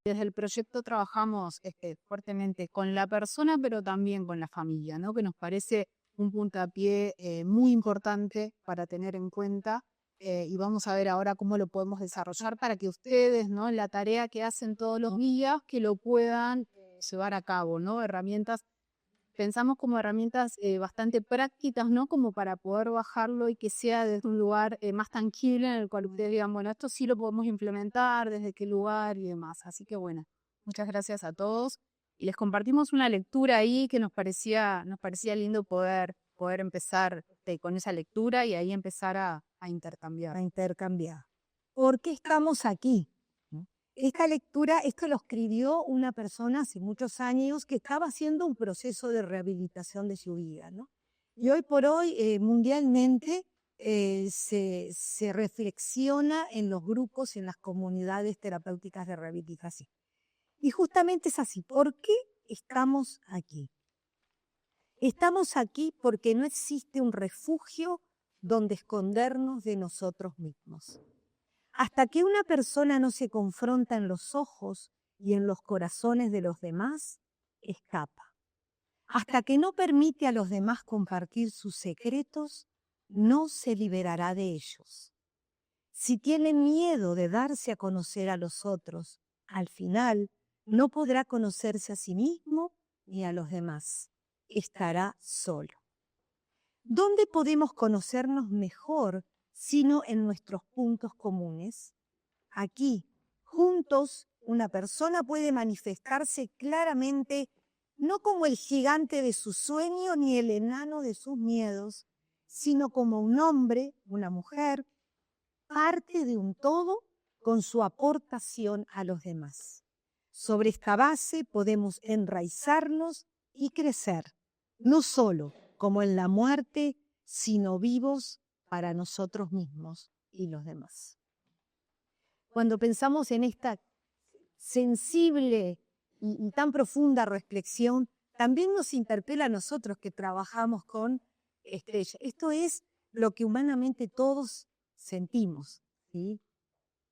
Desde el proyecto trabajamos fuertemente con la persona, pero también con la familia, ¿no? Que nos parece un puntapié muy importante para tener en cuenta. Y vamos a ver ahora cómo lo podemos desarrollar para que ustedes, ¿no? En la tarea que hacen todos los días, que lo puedan llevar a cabo, ¿no? Herramientas, pensamos como herramientas bastante prácticas, ¿no? Como para poder bajarlo y que sea desde un lugar más tangible en el cual ustedes digan, bueno, esto sí lo podemos implementar, desde qué lugar y demás. Así que bueno, muchas gracias a todos. Y les compartimos una lectura ahí que nos parecía lindo poder empezar con esa lectura y ahí empezar a intercambiar. A intercambiar. ¿Por qué estamos aquí? ¿No? Esta lectura, esto lo escribió una persona hace muchos años que estaba haciendo un proceso de rehabilitación de su vida, ¿no? Y hoy por hoy, mundialmente, se reflexiona en los grupos, en las comunidades terapéuticas de rehabilitación. Y justamente es así. ¿Por qué estamos aquí? Estamos aquí porque no existe un refugio donde escondernos de nosotros mismos. Hasta que una persona no se confronta en los ojos y en los corazones de los demás, escapa. Hasta que no permite a los demás compartir sus secretos, no se liberará de ellos. Si tiene miedo de darse a conocer a los otros, al final no podrá conocerse a sí mismo ni a los demás. Estará solo. ¿Dónde podemos conocernos mejor sino en nuestros puntos comunes? Aquí, juntos, una persona puede manifestarse claramente no como el gigante de su sueño ni el enano de sus miedos, sino como un hombre, una mujer, parte de un todo con su aportación a los demás. Sobre esta base podemos enraizarnos y crecer, no solo como en la muerte, sino vivos para nosotros mismos y los demás. Cuando pensamos en esta sensible y tan profunda reflexión, también nos interpela a nosotros que trabajamos con estrellas. Esto es lo que humanamente todos sentimos, ¿sí?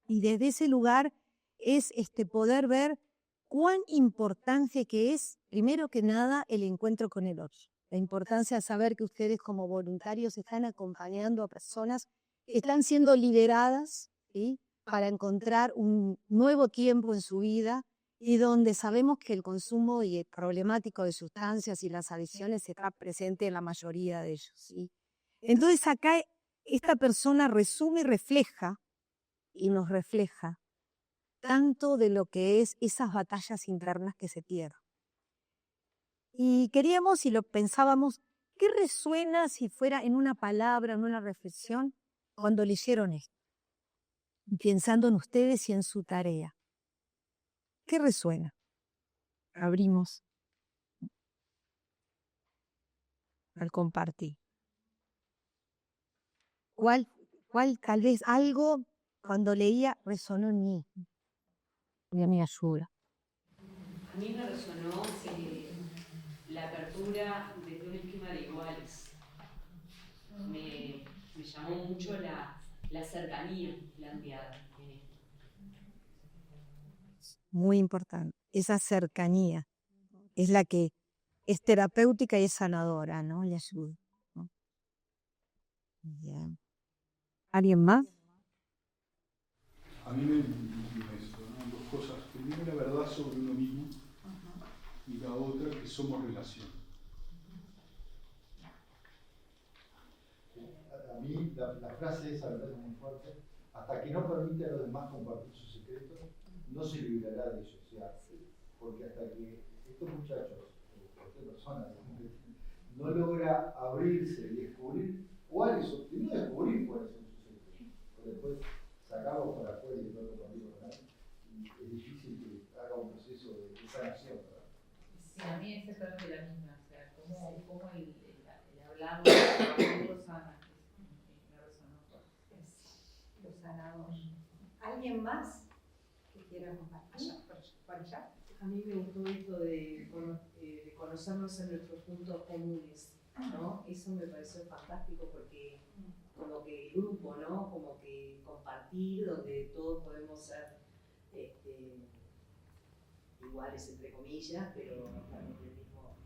Y desde ese lugar es poder ver cuán importante que es, primero que nada, el encuentro con el otro. La importancia de saber que ustedes como voluntarios están acompañando a personas que están siendo lideradas, ¿sí? Para encontrar un nuevo tiempo en su vida y donde sabemos que el consumo y el problemático de sustancias y las adicciones está presente en la mayoría de ellos, ¿sí? Entonces acá esta persona resume y refleja y nos refleja tanto de lo que es esas batallas internas que se pierden. Y queríamos y lo pensábamos, ¿qué resuena si fuera en una palabra, en una reflexión, cuando leyeron esto? Pensando en ustedes y en su tarea. ¿Qué resuena? Abrimos al compartir. ¿Cuál tal vez algo cuando leía resonó en mí? Y a mi ayuda. A mí me resonó la apertura desde un esquema de iguales. Me llamó mucho la cercanía planteada en esto. Muy importante. Esa cercanía es la que es terapéutica y es sanadora, ¿no? Le ayuda, ¿no? Bien. ¿Alguien más? A mí me resonaron dos cosas. Primero, la verdad sobre uno mismo, y la otra, que somos relación. A mí la frase esa me parece muy fuerte. Hasta que no permite a los demás compartir sus secretos, no se librará de ellos. O sea, porque hasta que estos muchachos, o cualquier persona, no logra abrirse y descubrir cuáles son, primero descubrir cuáles son sus secretos, pero después sacarlos para afuera y todo compartirlo con él, y es difícil que haga un proceso de sanación, ¿verdad? Sí, a mí exactamente la misma, o sea, cómo el hablar de lo sana, me resonó fuerte. Lo sanador. ¿Alguien más que quiera compartir? ¿Por allá? A mí me gustó esto de conocernos en nuestros puntos comunes, ¿no? Eso me pareció fantástico porque como que el grupo, ¿no? Como que compartir, donde todos podemos ser iguales entre comillas, pero también del mismo,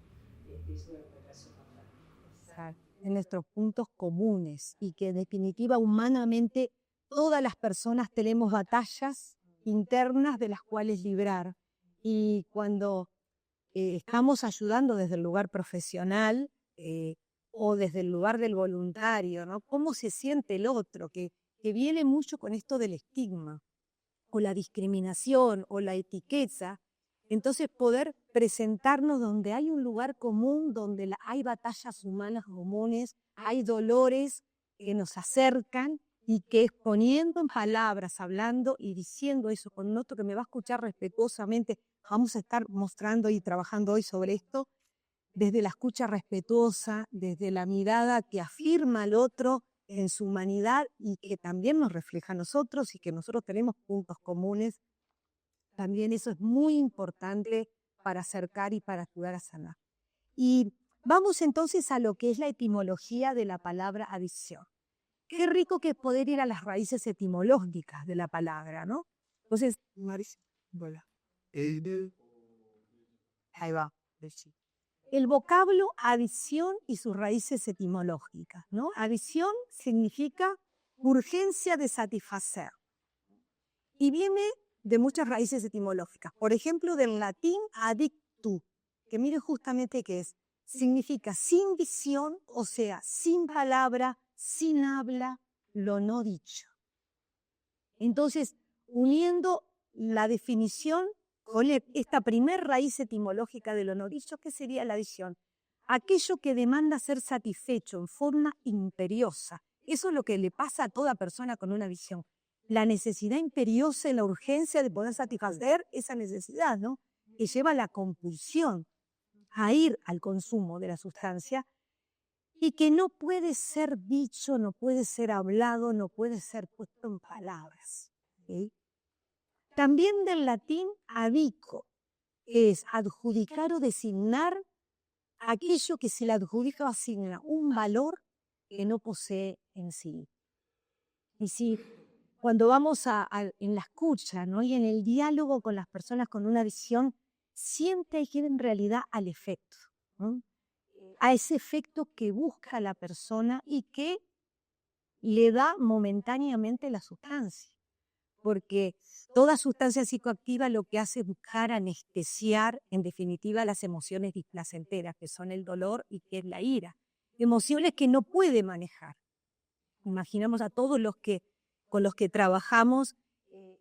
eso me pareció fantástico. En nuestros puntos comunes y que en definitiva humanamente todas las personas tenemos batallas internas de las cuales librar. Y cuando estamos ayudando desde el lugar profesional o desde el lugar del voluntario, ¿no? ¿Cómo se siente el otro? Que viene mucho con esto del estigma o la discriminación o la etiqueta. Entonces poder presentarnos donde hay un lugar común, donde hay batallas humanas comunes, hay dolores que nos acercan y que exponiendo en palabras, hablando y diciendo eso con otro que me va a escuchar respetuosamente, vamos a estar mostrando y trabajando hoy sobre esto, desde la escucha respetuosa, desde la mirada que afirma al otro en su humanidad y que también nos refleja a nosotros y que nosotros tenemos puntos comunes. También eso es muy importante para acercar y para ayudar a sanar. Y vamos entonces a lo que es la etimología de la palabra adicción. Qué rico que es poder ir a las raíces etimológicas de la palabra, ¿no? Entonces, ahí va. El vocablo adicción y sus raíces etimológicas, ¿no? Adicción significa urgencia de satisfacer. Y viene de muchas raíces etimológicas. Por ejemplo, del latín adictu, que miren justamente qué es. Significa sin visión, o sea, sin palabra, sin habla, lo no dicho. Entonces, uniendo la definición con esta primer raíz etimológica de lo no dicho, ¿qué sería la adicción? Aquello que demanda ser satisfecho en forma imperiosa. Eso es lo que le pasa a toda persona con una adicción. La necesidad imperiosa y la urgencia de poder satisfacer esa necesidad, ¿no? Que lleva a la compulsión, a ir al consumo de la sustancia y que no puede ser dicho, no puede ser hablado, no puede ser puesto en palabras. ¿Sí? También del latín adico, es adjudicar o designar aquello que se le adjudica o asigna un valor que no posee en sí. Y si cuando vamos en la escucha, ¿no? Y en el diálogo con las personas con una adicción, siempre hay que ir en realidad al efecto, ¿no? A ese efecto que busca la persona y que le da momentáneamente la sustancia. Porque toda sustancia psicoactiva lo que hace es buscar anestesiar, en definitiva, las emociones displacenteras, que son el dolor y que es la ira. Emociones que no puede manejar. Imaginamos a todos los que con los que trabajamos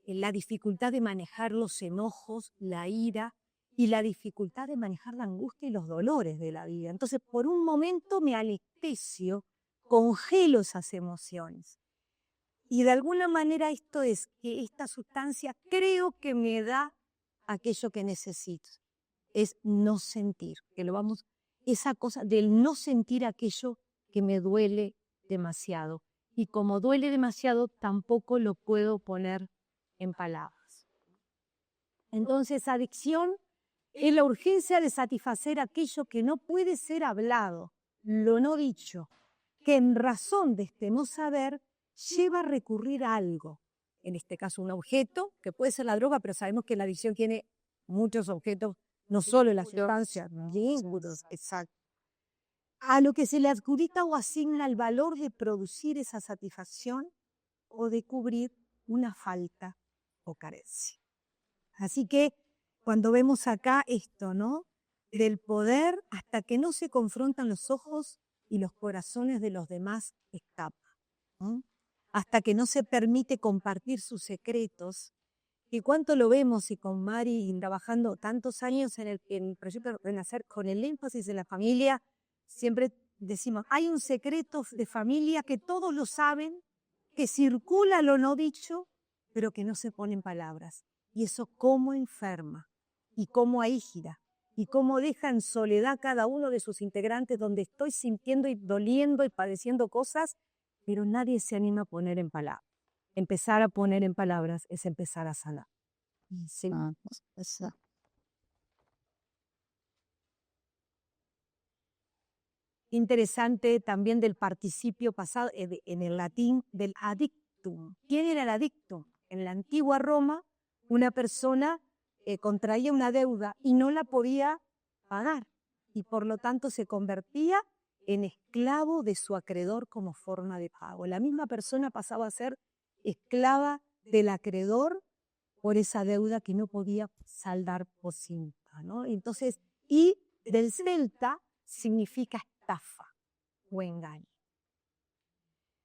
la dificultad de manejar los enojos, la ira y la dificultad de manejar la angustia y los dolores de la vida. Entonces, por un momento me anestesio, congelo esas emociones. Y de alguna manera esto es que esta sustancia creo que me da aquello que necesito. Es no sentir, esa cosa del no sentir aquello que me duele demasiado. Y como duele demasiado, tampoco lo puedo poner en palabras. Entonces, adicción es la urgencia de satisfacer aquello que no puede ser hablado, lo no dicho, que en razón de este no saber, lleva a recurrir a algo. En este caso, un objeto, que puede ser la droga, pero sabemos que la adicción tiene muchos objetos, no solo la sustancia, exacto. A lo que se le adjudica o asigna el valor de producir esa satisfacción o de cubrir una falta o carencia. Así que cuando vemos acá esto, ¿no? Del poder hasta que no se confrontan los ojos y los corazones de los demás escapa, ¿no? Hasta que no se permite compartir sus secretos. Y cuánto lo vemos y con Mari trabajando tantos años en el proyecto Renacer con el énfasis de la familia, siempre decimos, hay un secreto de familia que todos lo saben, que circula lo no dicho, pero que no se pone en palabras. Y eso cómo enferma, y cómo aígira, y cómo deja en soledad cada uno de sus integrantes, donde estoy sintiendo y doliendo y padeciendo cosas, pero nadie se anima a poner en palabras. Empezar a poner en palabras es empezar a sanar. Sí. Interesante también del participio pasado, en el latín, del adictum. ¿Quién era el adictum? En la antigua Roma, una persona contraía una deuda y no la podía pagar y por lo tanto se convertía en esclavo de su acreedor como forma de pago. La misma persona pasaba a ser esclava del acreedor por esa deuda que no podía saldar por cinta, ¿no? Entonces, y del celta significa estafa o engaño.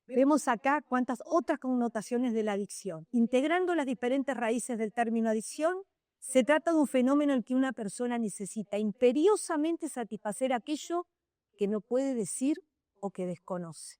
Vemos acá cuántas otras connotaciones de la adicción. Integrando las diferentes raíces del término adicción, se trata de un fenómeno en el que una persona necesita imperiosamente satisfacer aquello que no puede decir o que desconoce,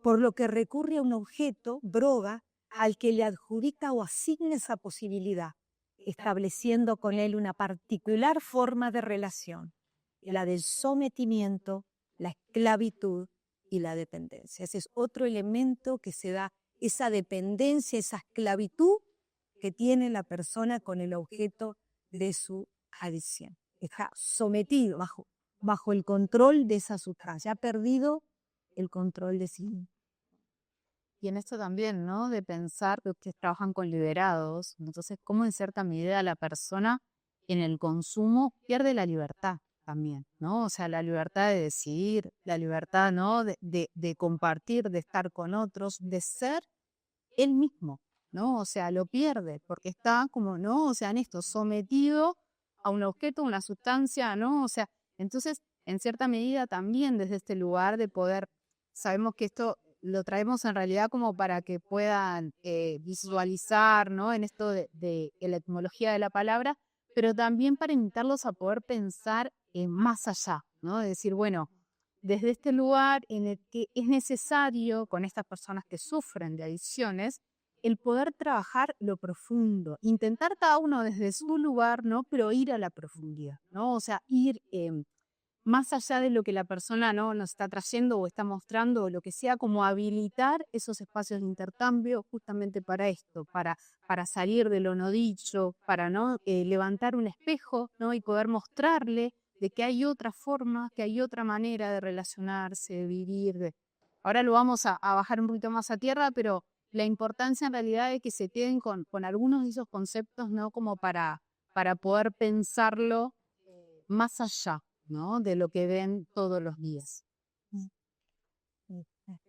por lo que recurre a un objeto, droga, al que le adjudica o asigna esa posibilidad, estableciendo con él una particular forma de relación, la del sometimiento, la esclavitud y la dependencia. Ese es otro elemento que se da, esa dependencia, esa esclavitud que tiene la persona con el objeto de su adicción. Está sometido bajo el control de esa sustancia, ha perdido el control de sí. Y en esto también, ¿no? De pensar que ustedes trabajan con liberados, entonces, ¿cómo en cierta medida la persona en el consumo pierde la libertad también, ¿no? O sea, la libertad de decidir, la libertad, ¿no? De compartir, de estar con otros, de ser él mismo, ¿no? O sea, lo pierde porque está como, ¿no? O sea, en esto, sometido a un objeto, una sustancia, ¿no? O sea, entonces, en cierta medida también desde este lugar de poder, sabemos que esto lo traemos en realidad como para que puedan visualizar, ¿no? En esto de la etimología de la palabra, pero también para invitarlos a poder pensar más allá, ¿no? De decir, bueno, desde este lugar en el que es necesario con estas personas que sufren de adicciones, el poder trabajar lo profundo, intentar cada uno desde su lugar, ¿no? Pero ir a la profundidad, ¿no? O sea, ir más allá de lo que la persona, ¿no? Nos está trayendo o está mostrando o lo que sea, como habilitar esos espacios de intercambio justamente para esto, para salir de lo no dicho, para ¿no? Levantar un espejo, ¿no? Y poder mostrarle de que hay otra forma, que hay otra manera de relacionarse, de vivir. Ahora lo vamos a bajar un poquito más a tierra, pero la importancia en realidad es que se queden con algunos de esos conceptos, ¿no? Como para poder pensarlo más allá, ¿no? De lo que ven todos los días.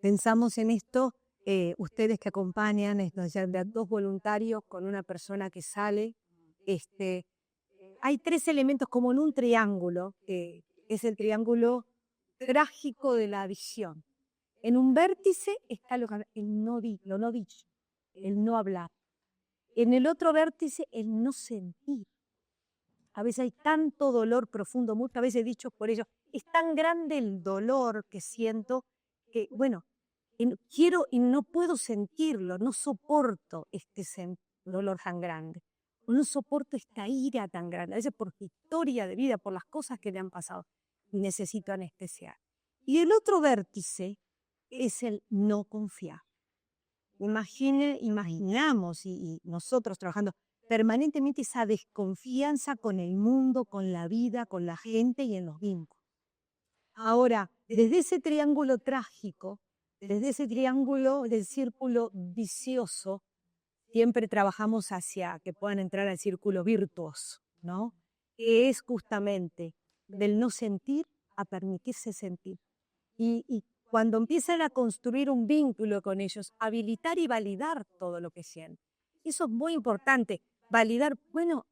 Pensamos en esto, ustedes que acompañan, de 2 voluntarios con una persona que sale, hay 3 elementos como en un triángulo, que es el triángulo trágico de la adicción. En un vértice está lo no dicho, el no hablar. En el otro vértice, el no sentir. A veces hay tanto dolor profundo, muchas veces dicho por ellos, es tan grande el dolor que siento que, bueno, quiero y no puedo sentirlo, no soporto este dolor tan grande, no soporto esta ira tan grande, a veces por su historia de vida, por las cosas que le han pasado, y necesito anestesiar. Y el otro vértice es el no confiar. Imaginamos y nosotros trabajando permanentemente esa desconfianza con el mundo, con la vida, con la gente y en los vínculos. Ahora, desde ese triángulo trágico, desde ese triángulo del círculo vicioso, siempre trabajamos hacia que puedan entrar al círculo virtuoso, ¿no? Que es justamente del no sentir a permitirse sentir. Y cuando empiezan a construir un vínculo con ellos, habilitar y validar todo lo que sienten. Eso es muy importante. Validar, bueno,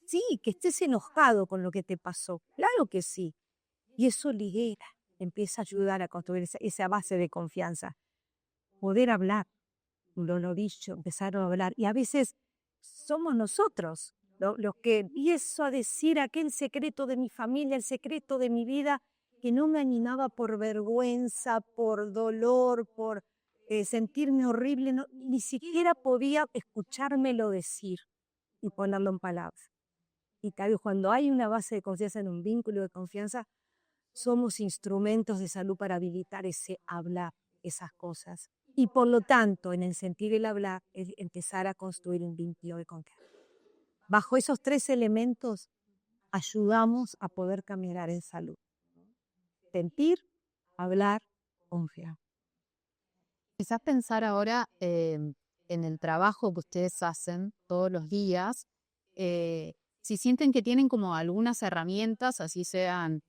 sí, que estés enojado con lo que te pasó, claro que sí. Y eso libera, empieza a ayudar a construir esa base de confianza. Poder hablar, lo dicho, empezar a hablar. Y a veces somos nosotros los que empiezo a decir aquel secreto de mi familia, el secreto de mi vida, que no me animaba por vergüenza, por dolor, por sentirme horrible, ni siquiera podía escuchármelo decir y ponerlo en palabras. Y tal vez cuando hay una base de confianza en un vínculo de confianza, somos instrumentos de salud para habilitar ese hablar, esas cosas. Y por lo tanto, en el sentir el hablar, es empezar a construir un vínculo de confianza. Bajo esos 3 elementos, ayudamos a poder caminar en salud. Sentir, hablar, confiar. Quizás pensar ahora en el trabajo que ustedes hacen todos los días, si sienten que tienen como algunas herramientas, así sean,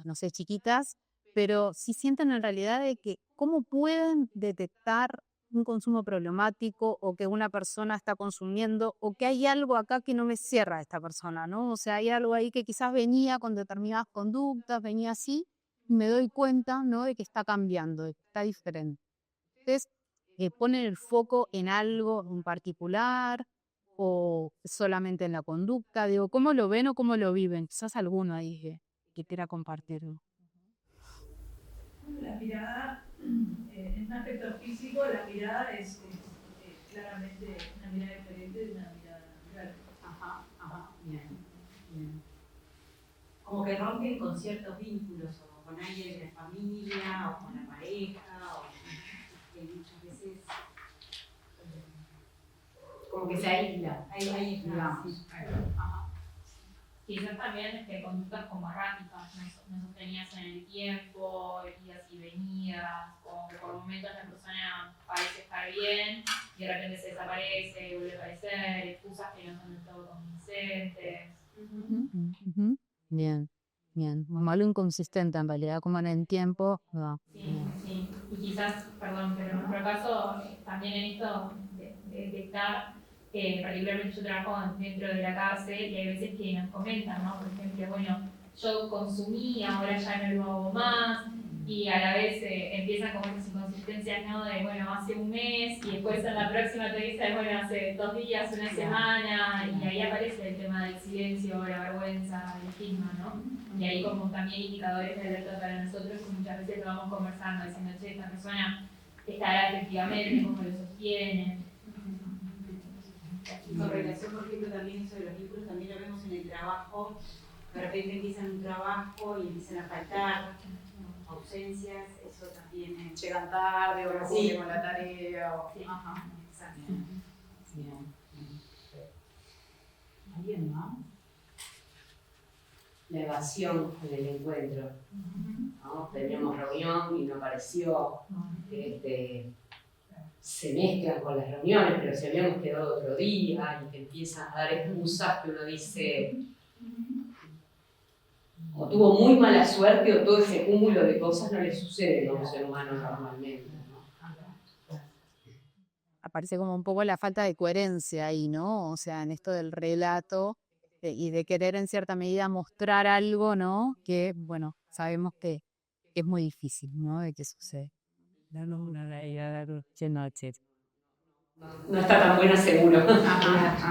no sé, chiquitas, pero si sienten en realidad de que cómo pueden detectar un consumo problemático o que una persona está consumiendo o que hay algo acá que no me cierra a esta persona, ¿no? O sea, hay algo ahí que quizás venía con determinadas conductas, venía así, y me doy cuenta, ¿no? De que está cambiando, de que está diferente. Entonces, ponen el foco en algo en particular o solamente en la conducta. Digo, ¿cómo lo ven o cómo lo viven? Quizás alguno ahí que quiera compartirlo. La mirada, en un aspecto físico, la mirada es claramente una mirada diferente de una mirada natural. Bien, bien. Como que rompen con ciertos vínculos, o con alguien de la familia, o con la pareja, o que muchas veces como que se aísla, digamos. Quizás también conductas como erráticas, no sostenidas en el tiempo, idas y venidas, o que por momentos la persona parece estar bien y de repente se desaparece, vuelve a aparecer, excusas que no son del todo convincentes. Bien, bien. Malo inconsistente en realidad, como en el tiempo. No. Sí. Y quizás, perdón, pero en nuestro caso, también en esto de detectar, particularmente yo trabajo dentro de la cárcel y hay veces que nos comentan, ¿no? Por ejemplo, bueno, yo consumí, ahora ya no lo hago más, y a la vez empiezan como esas inconsistencias, ¿no? De, bueno, hace un mes, y después en la próxima te dicen, bueno, hace 2 días, una semana, y ahí aparece el tema del silencio, la vergüenza, el estigma, ¿no? Y ahí como también indicadores de alerta para nosotros, que muchas veces lo vamos conversando, diciendo, che, esta persona estará efectivamente, cómo lo sostiene. Y con relación, por ejemplo, también eso de los vínculos, también lo vemos en el trabajo. De repente empiezan un trabajo y empiezan a faltar ausencias, eso también es... Llegan tarde o no Sí. cumplen con la tarea. O... Sí. Ajá. Exacto. Bien. ¿Alguien más? La evasión en el encuentro. ¿No? Teníamos reunión y no apareció. Se mezclan con las reuniones, pero si habíamos quedado otro día y que empiezan a dar excusas que uno dice o tuvo muy mala suerte o todo ese cúmulo de cosas no le sucede a un ser humano normalmente, ¿no? Aparece como un poco la falta de coherencia ahí, ¿no? O sea, en esto del relato y de querer en cierta medida mostrar algo, ¿no? Que, bueno, sabemos que es muy difícil, ¿no? De que sucede. No está tan buena seguro.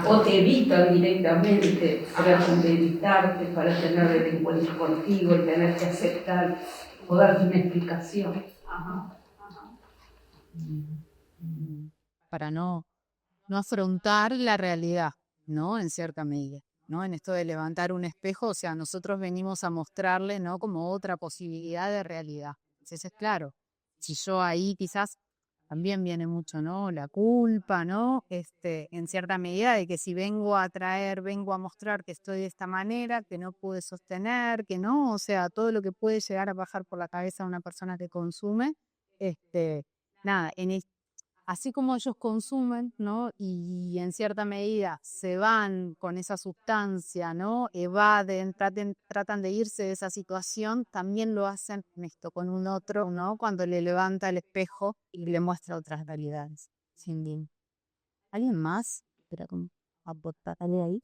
O te evitan directamente, tratan de evitarte para tener el encuentro contigo y tener que aceptar o darte una explicación. Para no afrontar la realidad, ¿no? En cierta medida, ¿no? En esto de levantar un espejo, o sea, nosotros venimos a mostrarle, ¿no? Como otra posibilidad de realidad. Entonces, es claro, si yo ahí quizás también viene mucho, ¿no? La culpa, ¿no? En cierta medida de que si vengo a mostrar que estoy de esta manera, que no pude sostener, que no, o sea, todo lo que puede llegar a bajar por la cabeza de una persona que consume, nada, así como ellos consumen, ¿no? Y en cierta medida se van con esa sustancia, ¿no? Evaden, tratan de irse de esa situación, también lo hacen con un otro, ¿no? Cuando le levanta el espejo y le muestra otras realidades. Sin bien. ¿Alguien más? Espera, ¿cómo aportar ahí?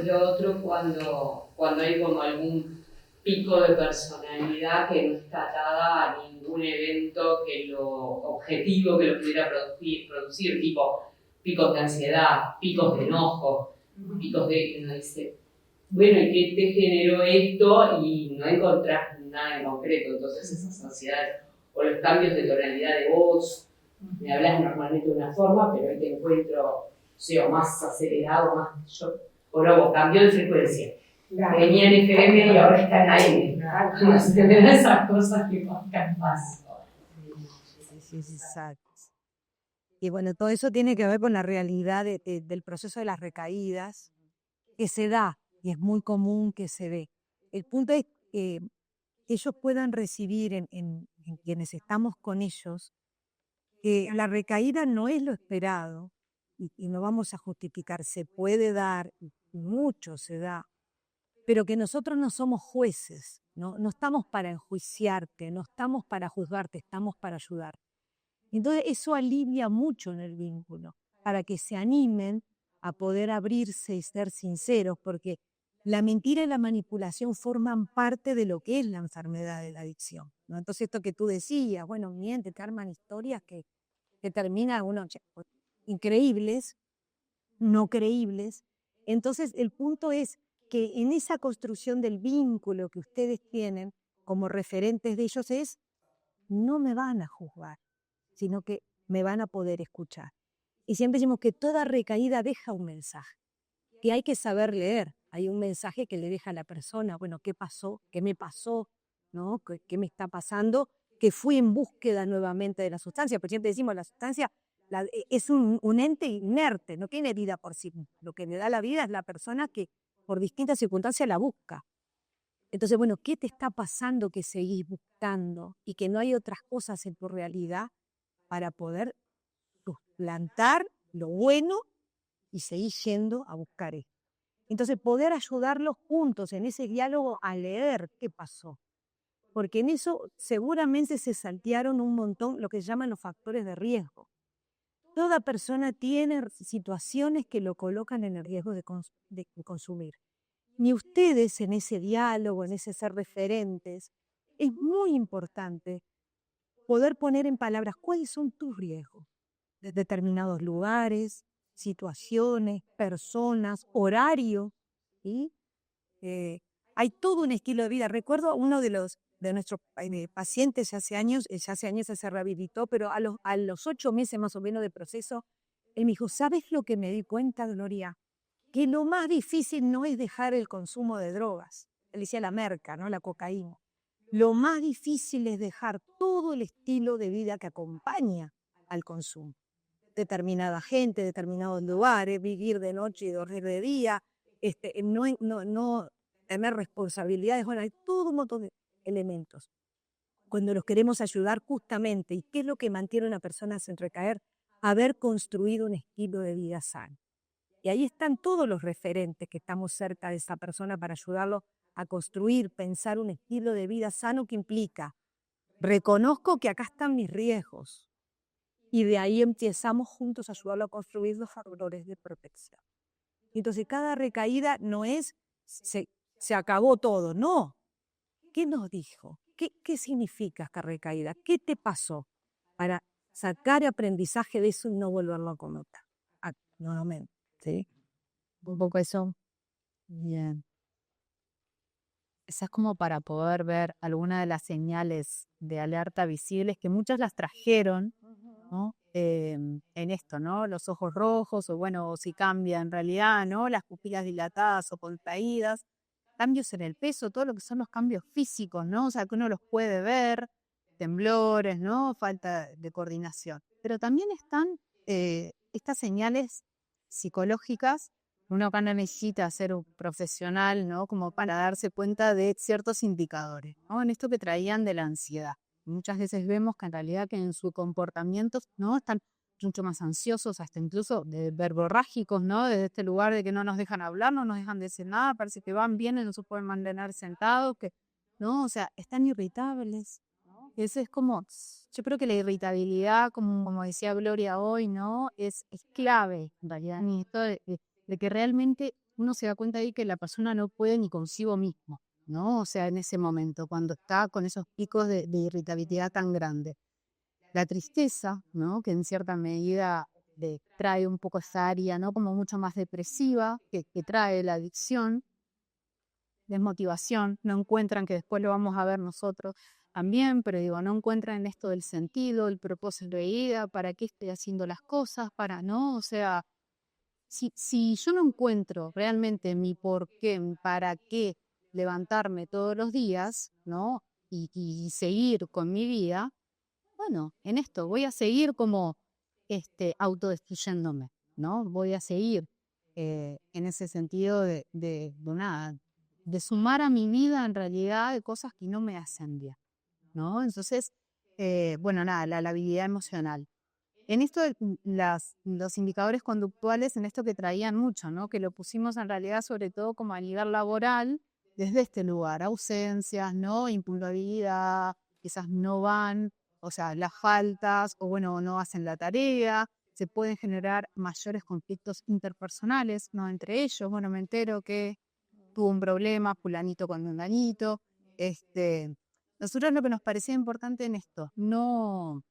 Lo otro cuando hay como algún pico de personalidad que no está atada a ningún evento que lo objetivo que lo pudiera producir, tipo picos de ansiedad, picos de enojo, picos de uno dice, bueno, ¿y qué te generó esto? Y no encontrás nada en concreto, entonces esas ansiedades o los cambios de tonalidad de voz, me hablas normalmente de una forma, pero ahí te encuentro, o más acelerado, más yo, o luego cambió de frecuencia. Venía en FM y ahora está en AM. No se te ven esas cosas que pasan más. Sí, exacto. Y bueno, todo eso tiene que ver con la realidad del proceso de las recaídas, que se da, y es muy común que se dé. El punto es que ellos puedan recibir en quienes estamos con ellos, que la recaída no es lo esperado, y no vamos a justificar, se puede dar, mucho se da, pero que nosotros no somos jueces, no estamos para enjuiciarte, no estamos para juzgarte, estamos para ayudar. Entonces eso alivia mucho en el vínculo, para que se animen a poder abrirse y ser sinceros, porque la mentira y la manipulación forman parte de lo que es la enfermedad de la adicción, ¿no? Entonces esto que tú decías, bueno, miente, te arman historias que terminan increíbles, no creíbles. Entonces el punto es que en esa construcción del vínculo que ustedes tienen como referentes de ellos es, no me van a juzgar, sino que me van a poder escuchar. Y siempre decimos que toda recaída deja un mensaje, que hay que saber leer. Hay un mensaje que le deja a la persona, bueno, ¿qué pasó? ¿Qué me pasó? ¿No? ¿Qué me está pasando? Que fui en búsqueda nuevamente de la sustancia, pero siempre decimos, la sustancia es un ente inerte, no tiene vida por sí mismo. Lo que le da la vida es la persona que por distintas circunstancias la busca. Entonces, bueno, ¿qué te está pasando que seguís buscando y que no hay otras cosas en tu realidad para poder suplantar lo bueno y seguir yendo a buscar esto? Entonces, poder ayudarlos juntos en ese diálogo a leer qué pasó. Porque en eso seguramente se saltearon un montón lo que se llaman los factores de riesgo. Toda persona tiene situaciones que lo colocan en el riesgo de consumir. Ni ustedes en ese diálogo, en ese ser referentes, es muy importante poder poner en palabras cuáles son tus riesgos de determinados lugares, situaciones, personas, horarios, ¿sí? Hay todo un estilo de vida. Recuerdo a uno de nuestros pacientes ya hace años se rehabilitó, pero a los 8 meses más o menos de proceso, él me dijo, ¿sabes lo que me di cuenta, Gloria? Que lo más difícil no es dejar el consumo de drogas. Él decía la merca, ¿no? La cocaína. Lo más difícil es dejar todo el estilo de vida que acompaña al consumo. Determinada gente, determinados lugares, vivir de noche y dormir de día, no tener responsabilidades. Bueno, hay todo un montón de elementos. Cuando los queremos ayudar justamente, ¿y qué es lo que mantiene a una persona sin recaer? Haber construido un estilo de vida sano. Y ahí están todos los referentes que estamos cerca de esa persona para ayudarlo a construir, pensar un estilo de vida sano que implica, reconozco que acá están mis riesgos. Y de ahí empezamos juntos a ayudarlo a construir los factores de protección. Entonces cada recaída no es, se acabó todo, no. ¿Qué nos dijo? ¿Qué significa esta recaída? ¿Qué te pasó? Para sacar aprendizaje de eso y no volverlo a cometer nuevamente. ¿Sí? Un poco eso. Bien. Esa es como para poder ver algunas de las señales de alerta visibles que muchas las trajeron, ¿no? En esto, ¿no? Los ojos rojos, o bueno, o si cambia en realidad, ¿no? Las pupilas dilatadas o contraídas, cambios en el peso, todo lo que son los cambios físicos, ¿no? O sea, que uno los puede ver, temblores, ¿no? Falta de coordinación. Pero también están estas señales psicológicas. Uno acá necesita ser un profesional, ¿no? Como para darse cuenta de ciertos indicadores, ¿no? En esto que traían de la ansiedad. Muchas veces vemos que en realidad que en su comportamiento, ¿no? Están mucho más ansiosos, hasta incluso verborrágicos, ¿no? Desde este lugar de que no nos dejan hablar, no nos dejan decir nada, parece que van bien y no se pueden mantener sentados, ¿no? O sea, están irritables, ¿no? Eso es como, yo creo que la irritabilidad, como decía Gloria hoy, ¿no? Es clave, en realidad, en esto de que realmente uno se da cuenta ahí que la persona no puede ni consigo mismo, ¿no? O sea, en ese momento, cuando está con esos picos de irritabilidad tan grande. La tristeza, ¿no? Que en cierta medida trae un poco esa área, ¿no? Como mucho más depresiva que trae la adicción. Desmotivación, no encuentran, que después lo vamos a ver nosotros también, pero digo, no encuentran esto del sentido, el propósito de vida, para qué estoy haciendo las cosas, ¿no? O sea, si yo no encuentro realmente mi por qué, para qué levantarme todos los días, ¿no? Y seguir con mi vida, bueno, en esto voy a seguir como autodestruyéndome, ¿no? Voy a seguir en ese sentido de nada, de sumar a mi vida en realidad de cosas que no me hacen bien, ¿no? Entonces, bueno, nada, la habilidad emocional. en esto de los indicadores conductuales, en esto que traían mucho, ¿no? Que lo pusimos en realidad sobre todo como a nivel laboral, desde este lugar, ausencias, ¿no? Impuntualidad, quizás no van, o sea, las faltas, o bueno, no hacen la tarea, se pueden generar mayores conflictos interpersonales, ¿no? Entre ellos, bueno, me entero que tuvo un problema, fulanito con menganito. Nosotros lo que nos parecía importante en esto, no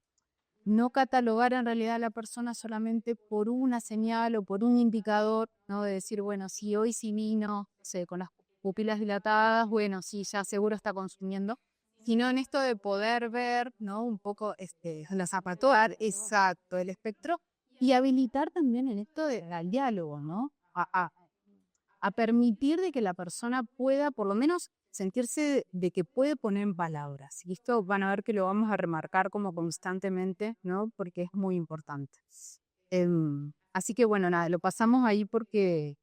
catalogar en realidad a la persona solamente por una señal o por un indicador, ¿no? De decir, bueno, si hoy sí vino, no sé, con las pupilas dilatadas, bueno, sí, ya seguro está consumiendo, sino en esto de poder ver, ¿no? Un poco la zapatuar, exacto, el espectro, y habilitar también en esto al diálogo, ¿no? A permitir de que la persona pueda por lo menos sentirse de que puede poner en palabras. Y esto van a ver que lo vamos a remarcar como constantemente, ¿no? Porque es muy importante. Así que bueno, nada, lo pasamos ahí porque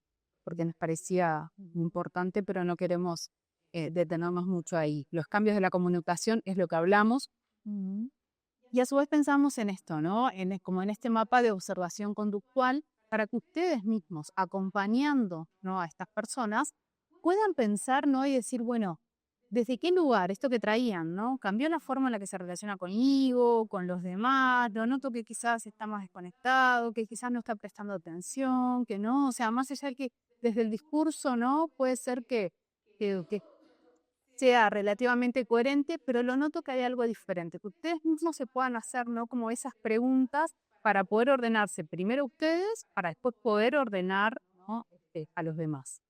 nos parecía importante, pero no queremos detenernos mucho ahí. Los cambios de la comunicación es lo que hablamos. Y a su vez pensamos en esto, ¿no? Como en este mapa de observación conductual, para que ustedes mismos, acompañando, ¿no? a estas personas, puedan pensar, ¿no? Y decir, bueno, ¿desde qué lugar esto que traían, ¿no? Cambió la forma en la que se relaciona conmigo, con los demás, lo noto que quizás está más desconectado, que quizás no está prestando atención, que no, o sea, más allá de que desde el discurso, ¿no? Puede ser que sea relativamente coherente, pero lo noto que hay algo diferente, que ustedes mismos se puedan hacer, ¿no? Como esas preguntas para poder ordenarse primero ustedes, para después poder ordenar, ¿no? a los demás.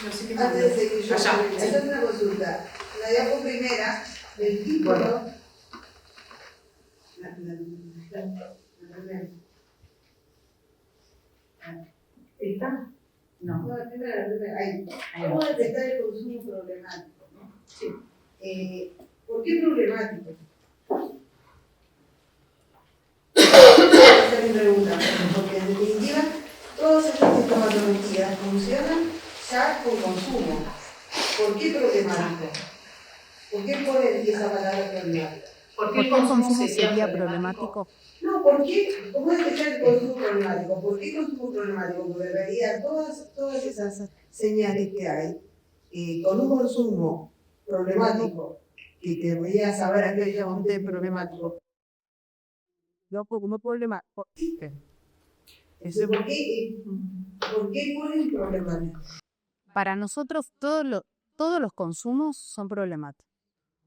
No sé qué Antes de seguir, yo hacer una consulta. La diapo primera, el título. La primera. ¿Está? No, la primera. Ahí. ¿Cómo detectar el consumo problemático? ¿No? Sí. ¿Por qué problemático? Esa es mi pregunta. Porque en definitiva, todas estas sintomatologías funcionan ya con consumo. ¿Por qué problemático? ¿Por qué ponen esa palabra problemática? ¿Por qué el consumo sería problemático? No, ¿por qué? ¿Cómo detectar el consumo problemático? ¿Por qué consumo problemático? Porque en realidad todas esas señales que hay, con un consumo problemático, que querría saber a qué le llaman de problemático. No, como problemático. ¿Por qué ponen problemático? Para nosotros todos los consumos son problemáticos,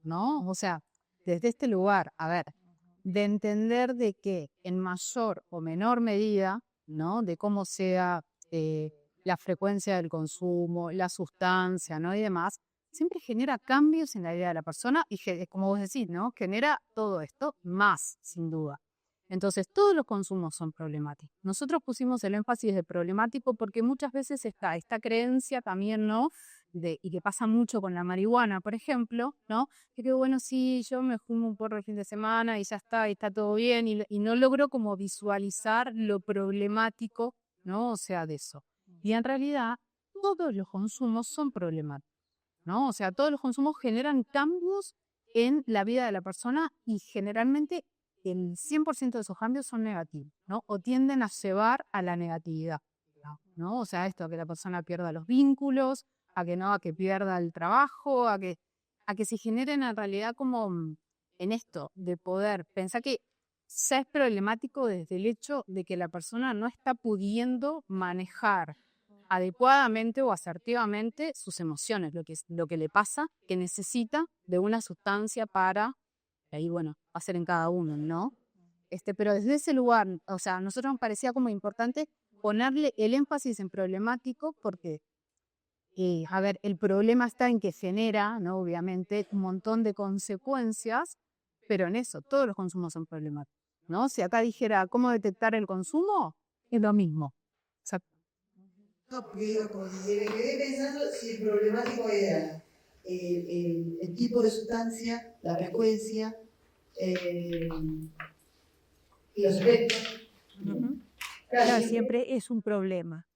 ¿no? O sea, desde este lugar, a ver, de entender de que en mayor o menor medida, ¿no? De cómo sea la frecuencia del consumo, la sustancia, ¿no? Y demás, siempre genera cambios en la vida de la persona y, como vos decís, ¿no? Genera todo esto más, sin duda. Entonces, todos los consumos son problemáticos. Nosotros pusimos el énfasis de problemático porque muchas veces está esta creencia también, ¿no? Y que pasa mucho con la marihuana, por ejemplo, ¿no? Que bueno, sí, yo me fumo un porro el fin de semana y ya está, y está todo bien, y no logro como visualizar lo problemático, ¿no? O sea, de eso. Y en realidad, todos los consumos son problemáticos, ¿no? O sea, todos los consumos generan cambios en la vida de la persona y generalmente el 100% de esos cambios son negativos, ¿no? O tienden a llevar a la negatividad, ¿no? O sea, esto, a que la persona pierda los vínculos, a que pierda el trabajo, a que se generen en realidad como en esto de poder pensar que ya es problemático desde el hecho de que la persona no está pudiendo manejar adecuadamente o asertivamente sus emociones, lo que le pasa, que necesita de una sustancia para, ahí bueno, va a ser en cada uno, ¿no? Pero desde ese lugar, o sea, a nosotros nos parecía como importante ponerle el énfasis en problemático porque, a ver, el problema está en que genera, ¿no? Obviamente, un montón de consecuencias, pero en eso, todos los consumos son problemáticos, ¿no? Si acá dijera cómo detectar el consumo, es lo mismo. O sea, No, porque digo, me quedé pensando si el problemático era el tipo de sustancia, la frecuencia y los efectos. Claro, siempre es un problema.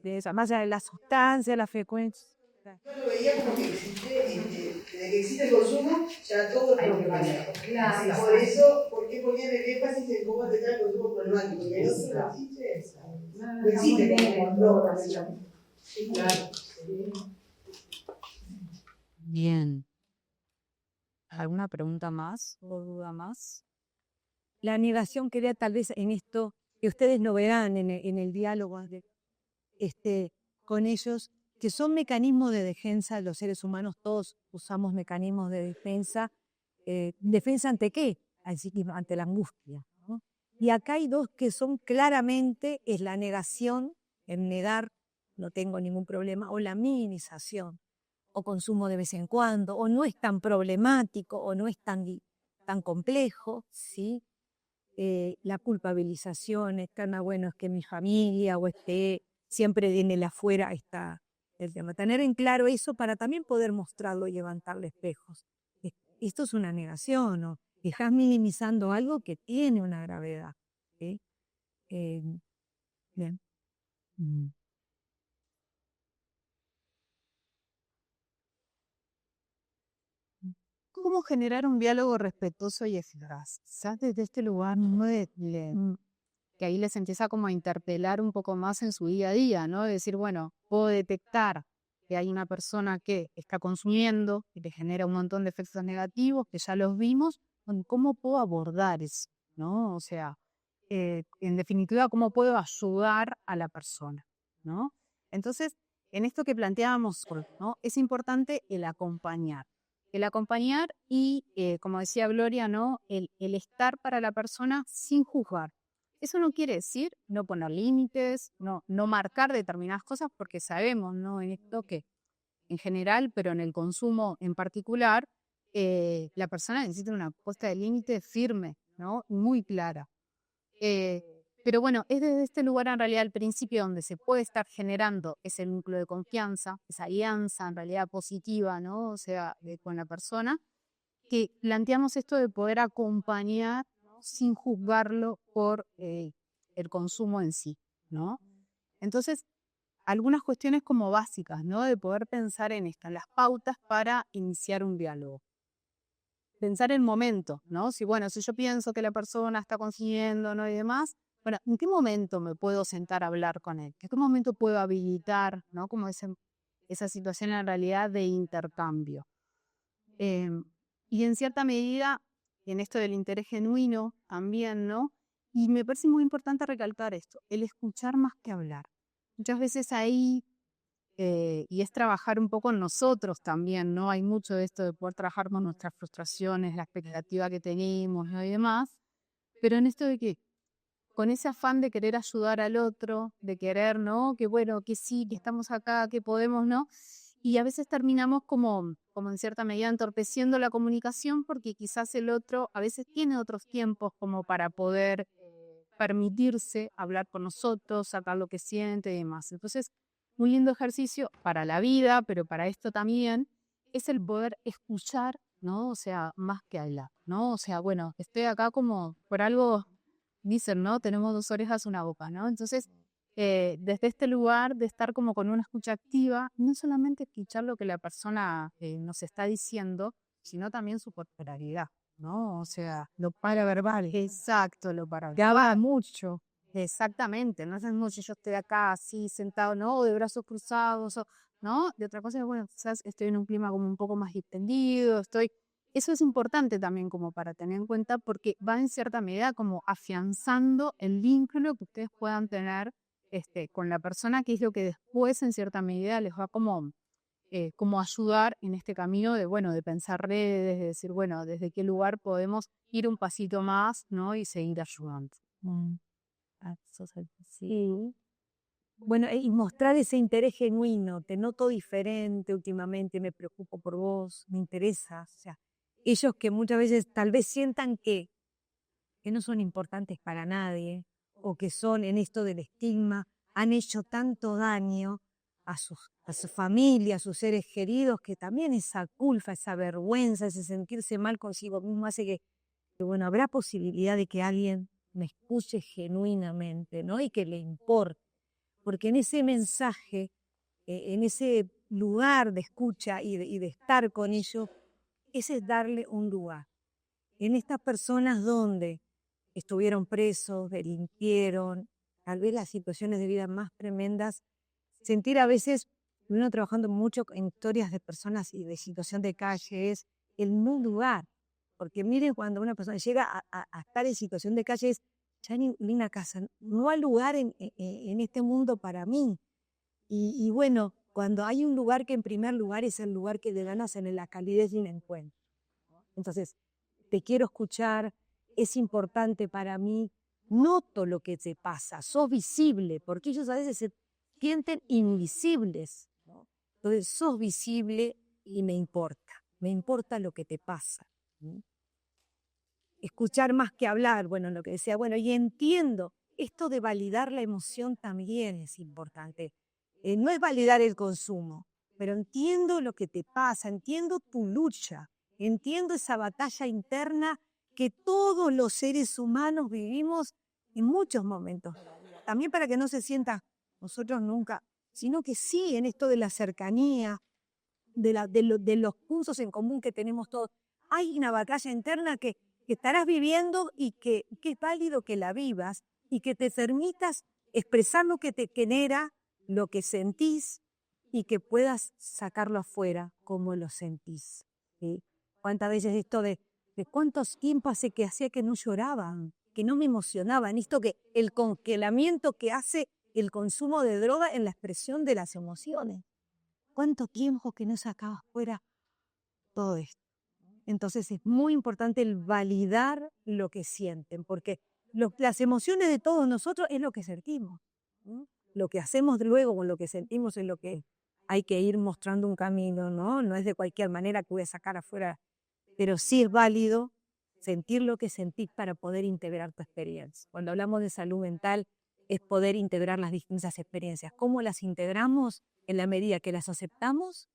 De eso, más allá de la sustancia, la frecuencia. Yo lo veía como que existe, desde que existe el consumo, ya todo es problemático. Claro. Por eso, ¿por qué ponían el énfasis en cómo detectar el consumo problemático? Porque el otro no existe. No existe como control. Claro. Bien. ¿Alguna pregunta más o duda más? La negación quería tal vez en esto, que ustedes lo verán en el diálogo con ellos, que son mecanismos de defensa. Los seres humanos todos usamos mecanismos de defensa. ¿Defensa ante qué? Así que ante la angustia, ¿no? Y acá hay dos que son claramente, es la negación, el negar, no tengo ningún problema, o la minimización, o consumo de vez en cuando, o no es tan problemático, o no es tan complejo, ¿sí? La culpabilización, es bueno, es que mi familia o siempre en el afuera está el tema. Tener en claro eso para también poder mostrarlo y levantarle espejos. Esto es una negación, ¿no? Estás minimizando algo que tiene una gravedad, ¿sí? Bien. ¿Cómo generar un diálogo respetuoso y eficaz? Quizás desde este lugar, ¿no? Que ahí les empieza como a interpelar un poco más en su día a día, ¿no? De decir, bueno, puedo detectar que hay una persona que está consumiendo y le genera un montón de efectos negativos, que ya los vimos, ¿cómo puedo abordar eso? ¿No? O sea, en definitiva, ¿cómo puedo ayudar a la persona? ¿No? Entonces, en esto que planteábamos, ¿no? Es importante el acompañar. El acompañar y, como decía Gloria, ¿no? El estar para la persona sin juzgar. Eso no quiere decir no poner límites, no marcar determinadas cosas, porque sabemos, ¿no? En esto que en general, pero en el consumo en particular, la persona necesita una puesta de límite firme, ¿no? Muy clara. Pero bueno, es desde este lugar en realidad al principio donde se puede estar generando ese vínculo de confianza, esa alianza en realidad positiva, ¿no? O sea, con la persona, que planteamos esto de poder acompañar, ¿no? Sin juzgarlo por el consumo en sí, ¿no? Entonces, algunas cuestiones como básicas, ¿no? De poder pensar en estas, las pautas para iniciar un diálogo. Pensar el momento, ¿no? Si yo pienso que la persona está consiguiendo, ¿no? Y demás, bueno, ¿en qué momento me puedo sentar a hablar con él? ¿En qué momento puedo habilitar, ¿no? Como esa situación en realidad de intercambio. Y en cierta medida, en esto del interés genuino también, ¿no? Y me parece muy importante recalcar esto, el escuchar más que hablar. Muchas veces ahí, y es trabajar un poco en nosotros también, ¿no? Hay mucho de esto de poder trabajar con nuestras frustraciones, la expectativa que tenemos, ¿no? Y demás, pero en esto de que con ese afán de querer ayudar al otro, de querer, ¿no? Que bueno, que sí, que estamos acá, que podemos, ¿no? Y a veces terminamos como en cierta medida entorpeciendo la comunicación porque quizás el otro a veces tiene otros tiempos como para poder permitirse hablar con nosotros, sacar lo que siente y demás. Entonces, un lindo ejercicio para la vida, pero para esto también, es el poder escuchar, ¿no? O sea, más que hablar, ¿no? O sea, bueno, estoy acá como por algo, dicen, ¿no? Tenemos 2 orejas, una boca, ¿no? Entonces, desde este lugar de estar como con una escucha activa, no solamente escuchar lo que la persona nos está diciendo, sino también su corporalidad, ¿no? O sea, lo paraverbal. Exacto, lo paraverbal. Que habla mucho. Exactamente, no es mucho, yo estoy acá así sentado, ¿no? De brazos cruzados, ¿no? De otra cosa, bueno, quizás estoy en un clima como un poco más distendido, eso es importante también como para tener en cuenta porque va en cierta medida como afianzando el vínculo que ustedes puedan tener con la persona, que es lo que después en cierta medida les va como ayudar en este camino de pensar redes, de decir, bueno, desde qué lugar podemos ir un pasito más, ¿no? Y seguir ayudando. Sí. Bueno, y mostrar ese interés genuino, te noto diferente últimamente, me preocupo por vos, me interesa. O sea, ellos que muchas veces tal vez sientan que no son importantes para nadie, o que son en esto del estigma, han hecho tanto daño a su familia, a sus seres queridos, que también esa culpa, esa vergüenza, ese sentirse mal consigo mismo hace que bueno, habrá posibilidad de que alguien me escuche genuinamente, ¿no? Y que le importe. Porque en ese mensaje, en ese lugar de escucha y de estar con ellos, ese es darle un lugar. En estas personas donde estuvieron presos, delinquieron, tal vez las situaciones de vida más tremendas, sentir a veces, uno trabajando mucho en historias de personas y de situación de calle, es el no lugar. Porque miren, cuando una persona llega a estar en situación de calle, es ya ni una casa, no hay lugar en este mundo para mí. Y bueno, cuando hay un lugar que en primer lugar es el lugar que te ganas en la calidez y en el encuentro. Entonces, te quiero escuchar, es importante para mí, noto lo que te pasa, sos visible, porque ellos a veces se sienten invisibles, ¿no? Entonces, sos visible y me importa lo que te pasa. ¿Sí? Escuchar más que hablar, bueno, lo que decía, bueno, y entiendo, esto de validar la emoción también es importante. No es validar el consumo, pero entiendo lo que te pasa, entiendo tu lucha, entiendo esa batalla interna que todos los seres humanos vivimos en muchos momentos. También para que no se sienta nosotros nunca, sino que sí en esto de la cercanía, de los puntos en común que tenemos todos. Hay una batalla interna que estarás viviendo y que es válido que la vivas y que te permitas expresar lo que te genera, lo que sentís y que puedas sacarlo afuera como lo sentís. ¿Sí? ¿Cuántas veces esto de cuántos tiempos hace que hacía que no lloraban, que no me emocionaban? Esto que el congelamiento que hace el consumo de droga en la expresión de las emociones. ¿Cuánto tiempo que no sacaba afuera todo esto? Entonces es muy importante el validar lo que sienten, porque las emociones de todos nosotros es lo que sentimos. ¿No? Lo que hacemos luego con lo que sentimos es lo que hay que ir mostrando un camino, ¿no? No es de cualquier manera que voy a sacar afuera, pero sí es válido sentir lo que sentís para poder integrar tu experiencia. Cuando hablamos de salud mental es poder integrar las distintas experiencias. ¿Cómo las integramos? En la medida que las aceptamos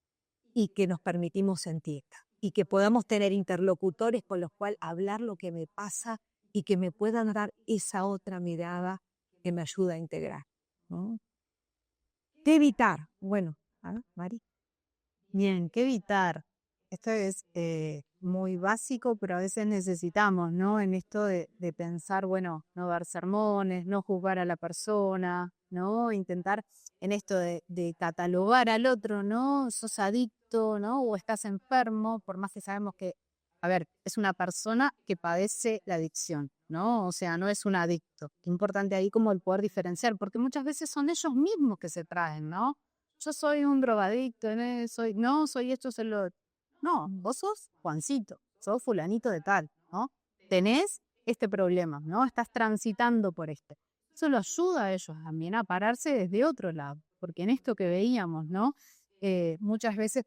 y que nos permitimos sentirlas. Y que podamos tener interlocutores con los cuales hablar lo que me pasa y que me puedan dar esa otra mirada que me ayuda a integrar. ¿No? ¿Qué evitar? Bueno, Mari. Bien, ¿qué evitar? Esto es muy básico, pero a veces necesitamos, ¿no? En esto de pensar, bueno, no dar sermones, no juzgar a la persona, ¿no? Intentar en esto de catalogar al otro, ¿no? Sos adicto, ¿no? O estás enfermo, por más que sabemos que, a ver, es una persona que padece la adicción, ¿no? O sea, no es un adicto. Importante ahí como el poder diferenciar, porque muchas veces son ellos mismos que se traen, ¿no? Yo soy un drogadicto, soy esto, soy lo... No, vos sos Juancito, sos fulanito de tal, ¿no? Tenés este problema, ¿no? Estás transitando por este. Eso lo ayuda a ellos también a pararse desde otro lado, porque en esto que veíamos, ¿no? Muchas veces,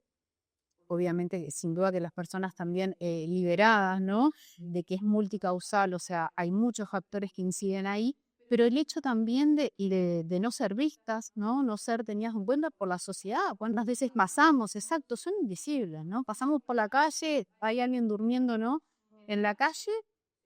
obviamente, sin duda que las personas también liberadas, ¿no? De que es multicausal, o sea, hay muchos factores que inciden ahí, pero el hecho también de no ser vistas, no ser tenidas en cuenta por la sociedad. ¿Cuántas veces pasamos? Exacto, son invisibles, ¿no? Pasamos por la calle, hay alguien durmiendo, ¿no? En la calle,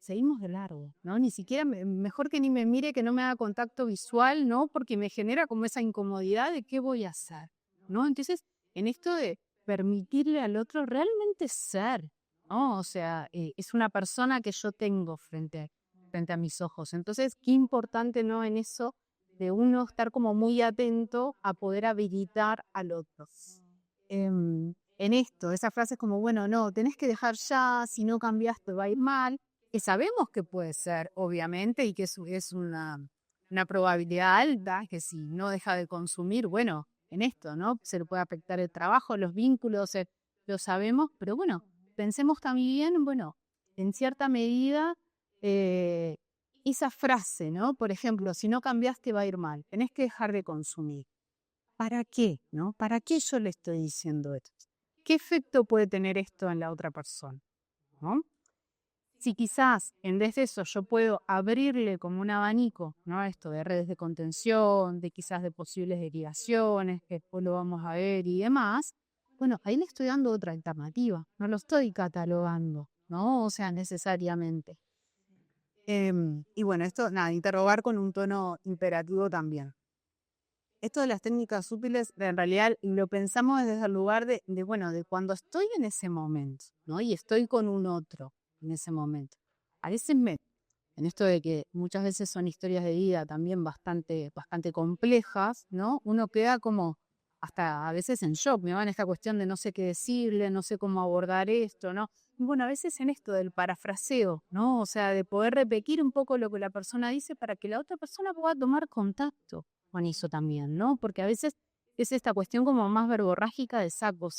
seguimos de largo, ¿no? Ni siquiera, mejor que ni me mire, que no me haga contacto visual, ¿no? Porque me genera como esa incomodidad de qué voy a hacer, ¿no? Entonces, en esto de permitirle al otro realmente ser, ¿no? O sea, es una persona que yo tengo frente a mis ojos. Entonces, qué importante, ¿no? En eso de uno estar como muy atento a poder habilitar al otro. En esto, esa frase es como, bueno, no, tenés que dejar ya, si no cambias te va a ir mal, que sabemos que puede ser, obviamente, y que es una probabilidad alta, que si no deja de consumir, bueno, en esto, ¿no? Se le puede afectar el trabajo, los vínculos, lo sabemos, pero bueno, pensemos también, bueno, en cierta medida, esa frase, ¿no? Por ejemplo, si no cambias te va a ir mal, tenés que dejar de consumir. ¿Para qué? ¿No? ¿Para qué yo le estoy diciendo esto? ¿Qué efecto puede tener esto en la otra persona? ¿No? Si quizás en vez de eso yo puedo abrirle como un abanico, ¿no? Esto de redes de contención, de quizás de posibles derivaciones, que después lo vamos a ver y demás, bueno, ahí le estoy dando otra alternativa, no lo estoy catalogando, ¿no? O sea, necesariamente. Y bueno, esto, nada, interrogar con un tono imperativo también. esto de las técnicas útiles, en realidad lo pensamos desde el lugar de cuando estoy en ese momento, ¿no? Y estoy con un otro en ese momento. A veces en esto de que muchas veces son historias de vida también bastante complejas, ¿no? Uno queda como hasta a veces en shock, me va en esta cuestión de no sé qué decirle, no sé cómo abordar esto, ¿no? Y bueno, a veces en esto del parafraseo, ¿no? O sea, de poder repetir un poco lo que la persona dice para que la otra persona pueda tomar contacto con eso también, ¿no? Porque a veces es esta cuestión como más verborrágica de saco,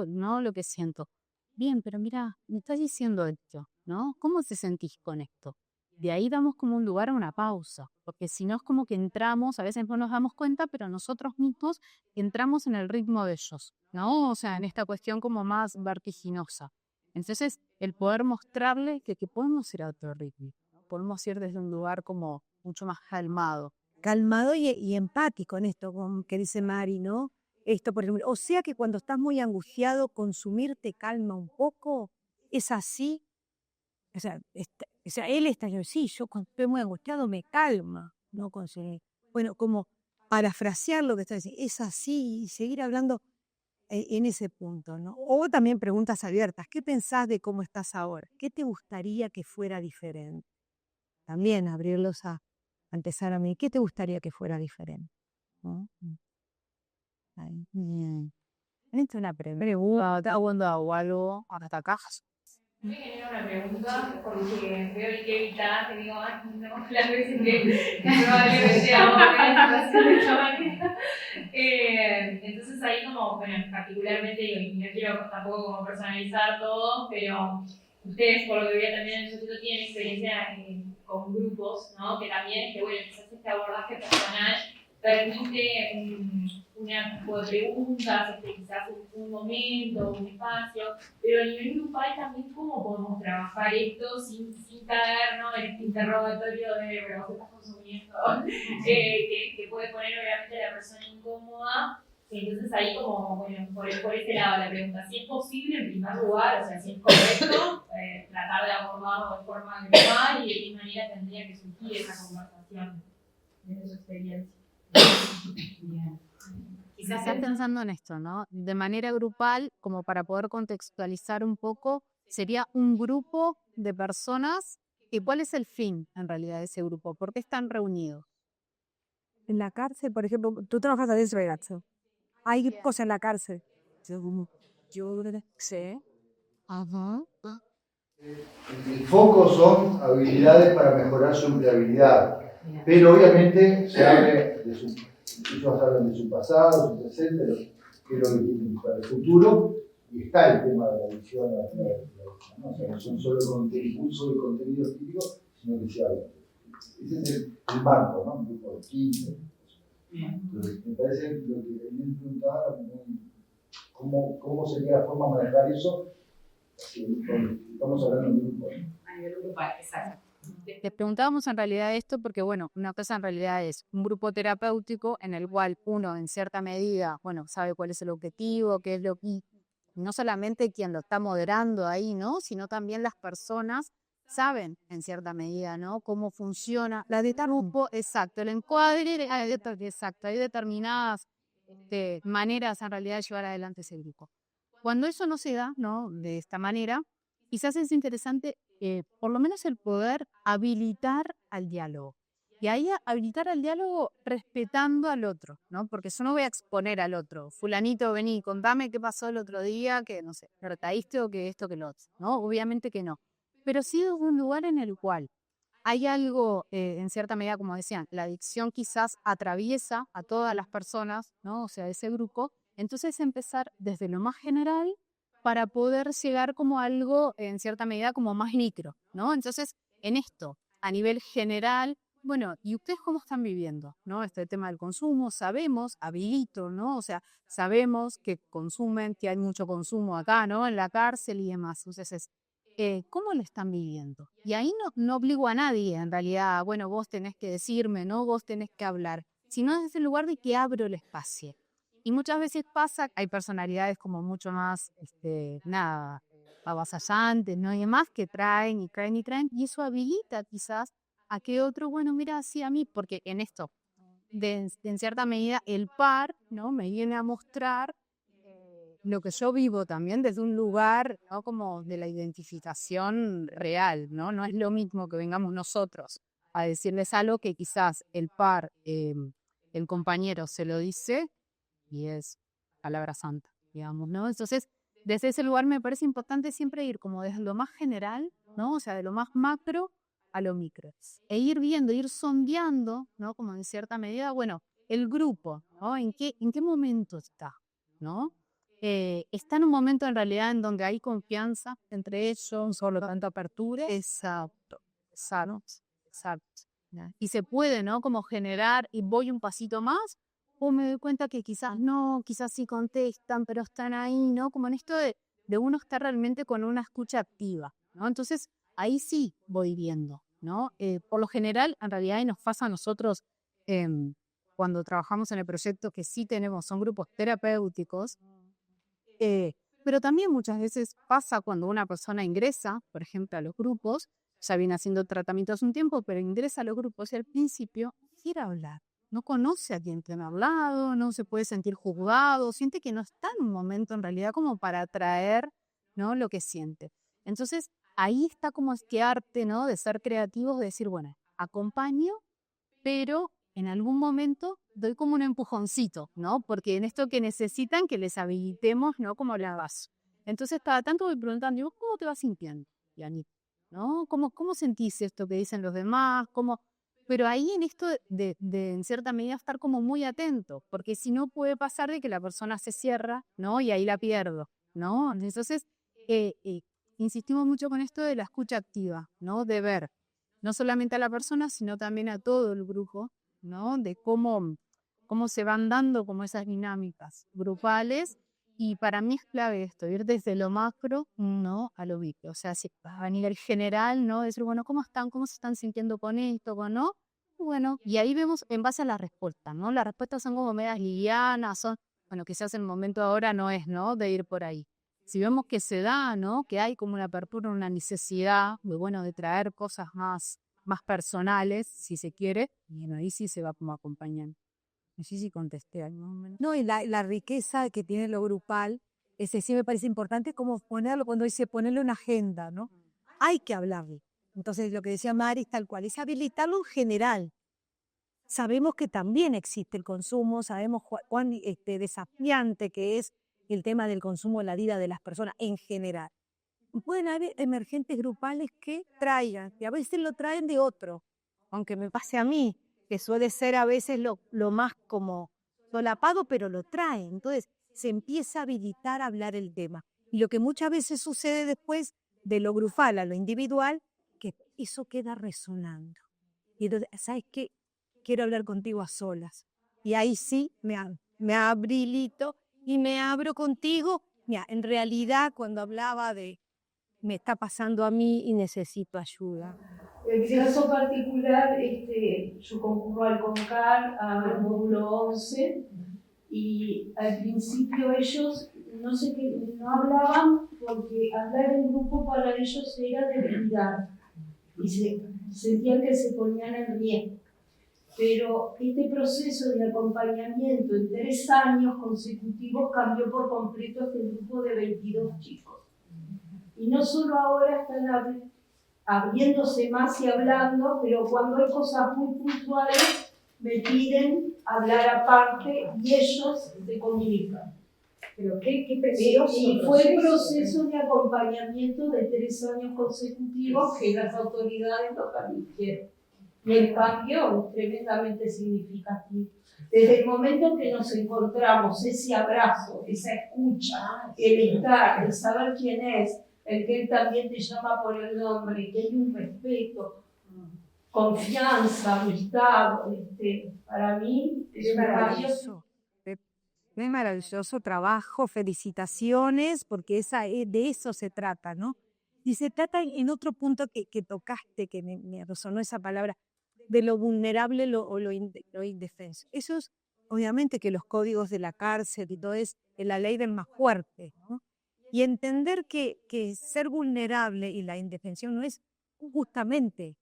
¿no? Lo que siento. Bien, pero mira, me estás diciendo esto, ¿no? ¿Cómo te sentís con esto? De ahí damos como un lugar a una pausa, porque si no es como que entramos, a veces no nos damos cuenta, pero nosotros mismos entramos en el ritmo de ellos, ¿no? O sea, en esta cuestión como más vertiginosa. Entonces, el poder mostrarle que podemos ir a otro ritmo, ¿no? Podemos ir desde un lugar como mucho más calmado. Calmado y empático en esto que dice Mari, ¿no? Esto, por ejemplo, o sea que cuando estás muy angustiado, consumir te calma un poco, ¿es así? O sea, él está yo, sí, yo cuando estoy muy angustiado me calma, ¿no? Bueno, como parafrasear lo que está diciendo, es así, y seguir hablando en ese punto, ¿no? O también preguntas abiertas, ¿qué pensás de cómo estás ahora? ¿Qué te gustaría que fuera diferente? También abrirlos a empezar a mí, ¿qué te gustaría que fuera diferente? ¿No? Ahí, bien. Esta es una pregunta, o algo, hasta cajas. Me genera una pregunta porque veo el que evitar, que digo, ay, no, las veces que probablemente hago una situación de esta manera. Entonces ahí como, bueno, particularmente, digo, y no quiero tampoco como personalizar todo, pero ustedes, por lo que veo también en el socito, tienen experiencia con grupos, ¿no? Que también, que bueno, quizás este abordaje personal permite un tipo de preguntas, quizás un momento, un espacio, pero a nivel grupal también cómo podemos trabajar esto sin caer, ¿no? En este interrogatorio de, bueno, vos estás consumiendo, que puede poner obviamente a la persona incómoda. Entonces ahí como, bueno, por ese lado la pregunta, si es posible en primer lugar, o sea, si es correcto, tratar de abordarlo de forma grupal y de qué manera tendría que surgir esa conversación desde su experiencia. Bien. Quizás pensando en esto, ¿no? De manera grupal, como para poder contextualizar un poco, sería un grupo de personas. ¿Y cuál es el fin, en realidad, de ese grupo? ¿Por qué están reunidos? En la cárcel, por ejemplo, tú trabajas adentro de ragazzo. Hay cosas en la cárcel. Yo Sí. Ajá. El foco son habilidades para mejorar su empleabilidad, pero obviamente se abre ellos hablan de su pasado, su presente, que lo que quieren para el futuro, y está el tema de la visión, ¿no? O sea, no son solo impulso de contenido escrito, sino que se habla. Ese es el marco, ¿no? Un grupo de 15. Entonces, me parece que lo que me preguntaba, ¿cómo sería la forma de manejar eso? Estamos hablando de un grupo. A nivel grupal, exacto. Les preguntábamos en realidad esto porque, bueno, una cosa en realidad es un grupo terapéutico en el cual uno, en cierta medida, bueno, sabe cuál es el objetivo, qué es lo que... No solamente quien lo está moderando ahí, ¿no? Sino también las personas saben, en cierta medida, ¿no? Cómo funciona la de grupo, exacto, el encuadre, exacto, hay determinadas maneras en realidad de llevar adelante ese grupo. Cuando eso no se da, ¿no? De esta manera, quizás es interesante, por lo menos el poder habilitar al diálogo. Y ahí habilitar al diálogo respetando al otro, ¿no? Porque yo no voy a exponer al otro. Fulanito, vení, contame qué pasó el otro día, que no sé, te recaíste o que esto que lo otro, ¿no? Obviamente que no. Pero sí de un lugar en el cual hay algo, en cierta medida, como decían, la adicción quizás atraviesa a todas las personas, ¿no? O sea, ese grupo. Entonces empezar desde lo más general para poder llegar como a algo, en cierta medida, como más micro, ¿no? Entonces, en esto, a nivel general, bueno, ¿y ustedes cómo están viviendo, no? Este tema del consumo, sabemos, habilito, ¿no? O sea, sabemos que consumen, que hay mucho consumo acá, ¿no? En la cárcel y demás. Entonces, ¿cómo lo están viviendo? Y ahí no obligo a nadie, en realidad, bueno, vos tenés que decirme, ¿no? Vos tenés que hablar, sino desde el lugar de que abro el espacio. Y muchas veces pasa, hay personalidades como mucho más, avasallantes, ¿no? Y demás que traen, y eso habilita quizás a que otro, bueno, mira, así a mí, porque en esto, en cierta medida el par, ¿no? Me viene a mostrar lo que yo vivo también desde un lugar, ¿no? Como de la identificación real, ¿no? No es lo mismo que vengamos nosotros a decirles algo que quizás el par, el compañero se lo dice y es palabra santa, digamos, ¿no? Entonces, desde ese lugar me parece importante siempre ir como desde lo más general, ¿no? O sea, de lo más macro a lo micro. E ir viendo, ir sondeando, ¿no? Como en cierta medida, bueno, el grupo, ¿no? ¿En qué momento está, ¿no? Está en un momento en realidad en donde hay confianza entre ellos, solo tanta apertura. Exacto. ¿No? Y se puede, ¿no? Como generar, y voy un pasito más, o me doy cuenta que quizás no, quizás sí contestan, pero están ahí, ¿no? Como en esto de uno estar realmente con una escucha activa, ¿no? Entonces, ahí sí voy viendo, ¿no? Por lo general, en realidad, y nos pasa a nosotros cuando trabajamos en el proyecto que sí tenemos, son grupos terapéuticos, pero también muchas veces pasa cuando una persona ingresa, por ejemplo, a los grupos, ya viene haciendo tratamiento hace un tiempo, pero ingresa a los grupos y al principio quiere hablar. No conoce a quien tiene hablado, no se puede sentir juzgado, siente que no está en un momento en realidad como para traer, ¿no? Lo que siente. Entonces, ahí está como este arte, ¿no? De ser creativos, de decir, bueno, acompaño, pero en algún momento doy como un empujoncito, ¿no? Porque en esto que necesitan que les habilitemos, ¿no? Como la base. Entonces, cada tanto voy preguntando, ¿y vos cómo te vas sintiendo, Yani? ¿No? ¿Cómo sentís esto que dicen los demás? Pero ahí en esto de en cierta medida estar como muy atento, porque si no puede pasar de que la persona se cierra, ¿no? Y ahí la pierdo, ¿no? Entonces, insistimos mucho con esto de la escucha activa, ¿no? De ver no solamente a la persona, sino también a todo el grupo, ¿no? De cómo se van dando como esas dinámicas grupales. Y para mí es clave esto, ir desde lo macro, ¿no? A lo micro. O sea, a nivel general, ¿no? Decir, bueno, ¿cómo están? ¿Cómo se están sintiendo con esto? ¿Con no? Bueno, y ahí vemos en base a la respuesta, ¿no? Las respuestas son como medias livianas, bueno, quizás el momento ahora no es, ¿no? De ir por ahí. Si vemos que se da, ¿no? Que hay como una apertura, una necesidad, muy bueno, de traer cosas más personales, si se quiere, y bueno, ahí sí se va como acompañando. No sé si contesté algo más o menos. No, y la riqueza que tiene lo grupal, ese sí me parece importante, como ponerlo, cuando dice ponerle una agenda, ¿no? Hay que hablarle. Entonces, lo que decía Mari, tal cual, es habilitarlo en general. Sabemos que también existe el consumo, sabemos cuán desafiante que es el tema del consumo en la vida de las personas en general. Pueden haber emergentes grupales que traigan, que a veces lo traen de otro, aunque me pase a mí, que suele ser a veces lo más como solapado, pero lo traen. Entonces se empieza a habilitar a hablar el tema. Y lo que muchas veces sucede después de lo grupal a lo individual, que eso queda resonando. Y entonces, ¿sabes qué? Quiero hablar contigo a solas. Y ahí sí me habilito y me abro contigo. Mira, en realidad cuando hablaba de me está pasando a mí y necesito ayuda. En mi caso particular, yo concurro al CONCAR, al módulo 11, y al principio ellos no hablaban porque hablar en grupo para ellos era debilidad y sentían que se ponían en riesgo. Pero este proceso de acompañamiento en 3 años consecutivos cambió por completo este grupo de 22 chicos. Y no solo ahora están abriéndose más y hablando, pero cuando hay cosas muy puntuales me piden hablar aparte y ellos se comunican. Pero qué precioso. Y fue el proceso de acompañamiento de 3 años consecutivos que las autoridades lo permitieron. Y el cambio es tremendamente significativo. Desde el momento que nos encontramos, ese abrazo, esa escucha, el estar, el saber quién es, el que él también te llama por el nombre, que hay un respeto, confianza, amistad, para mí es maravilloso. Es maravilloso trabajo, felicitaciones, porque de eso se trata, ¿no? Y se trata en otro punto que tocaste, que me resonó esa palabra, de lo vulnerable o lo indefenso. Eso es, obviamente, que los códigos de la cárcel y todo es la ley del más fuerte, ¿no? Y entender que ser vulnerable y la indefensión no es justamente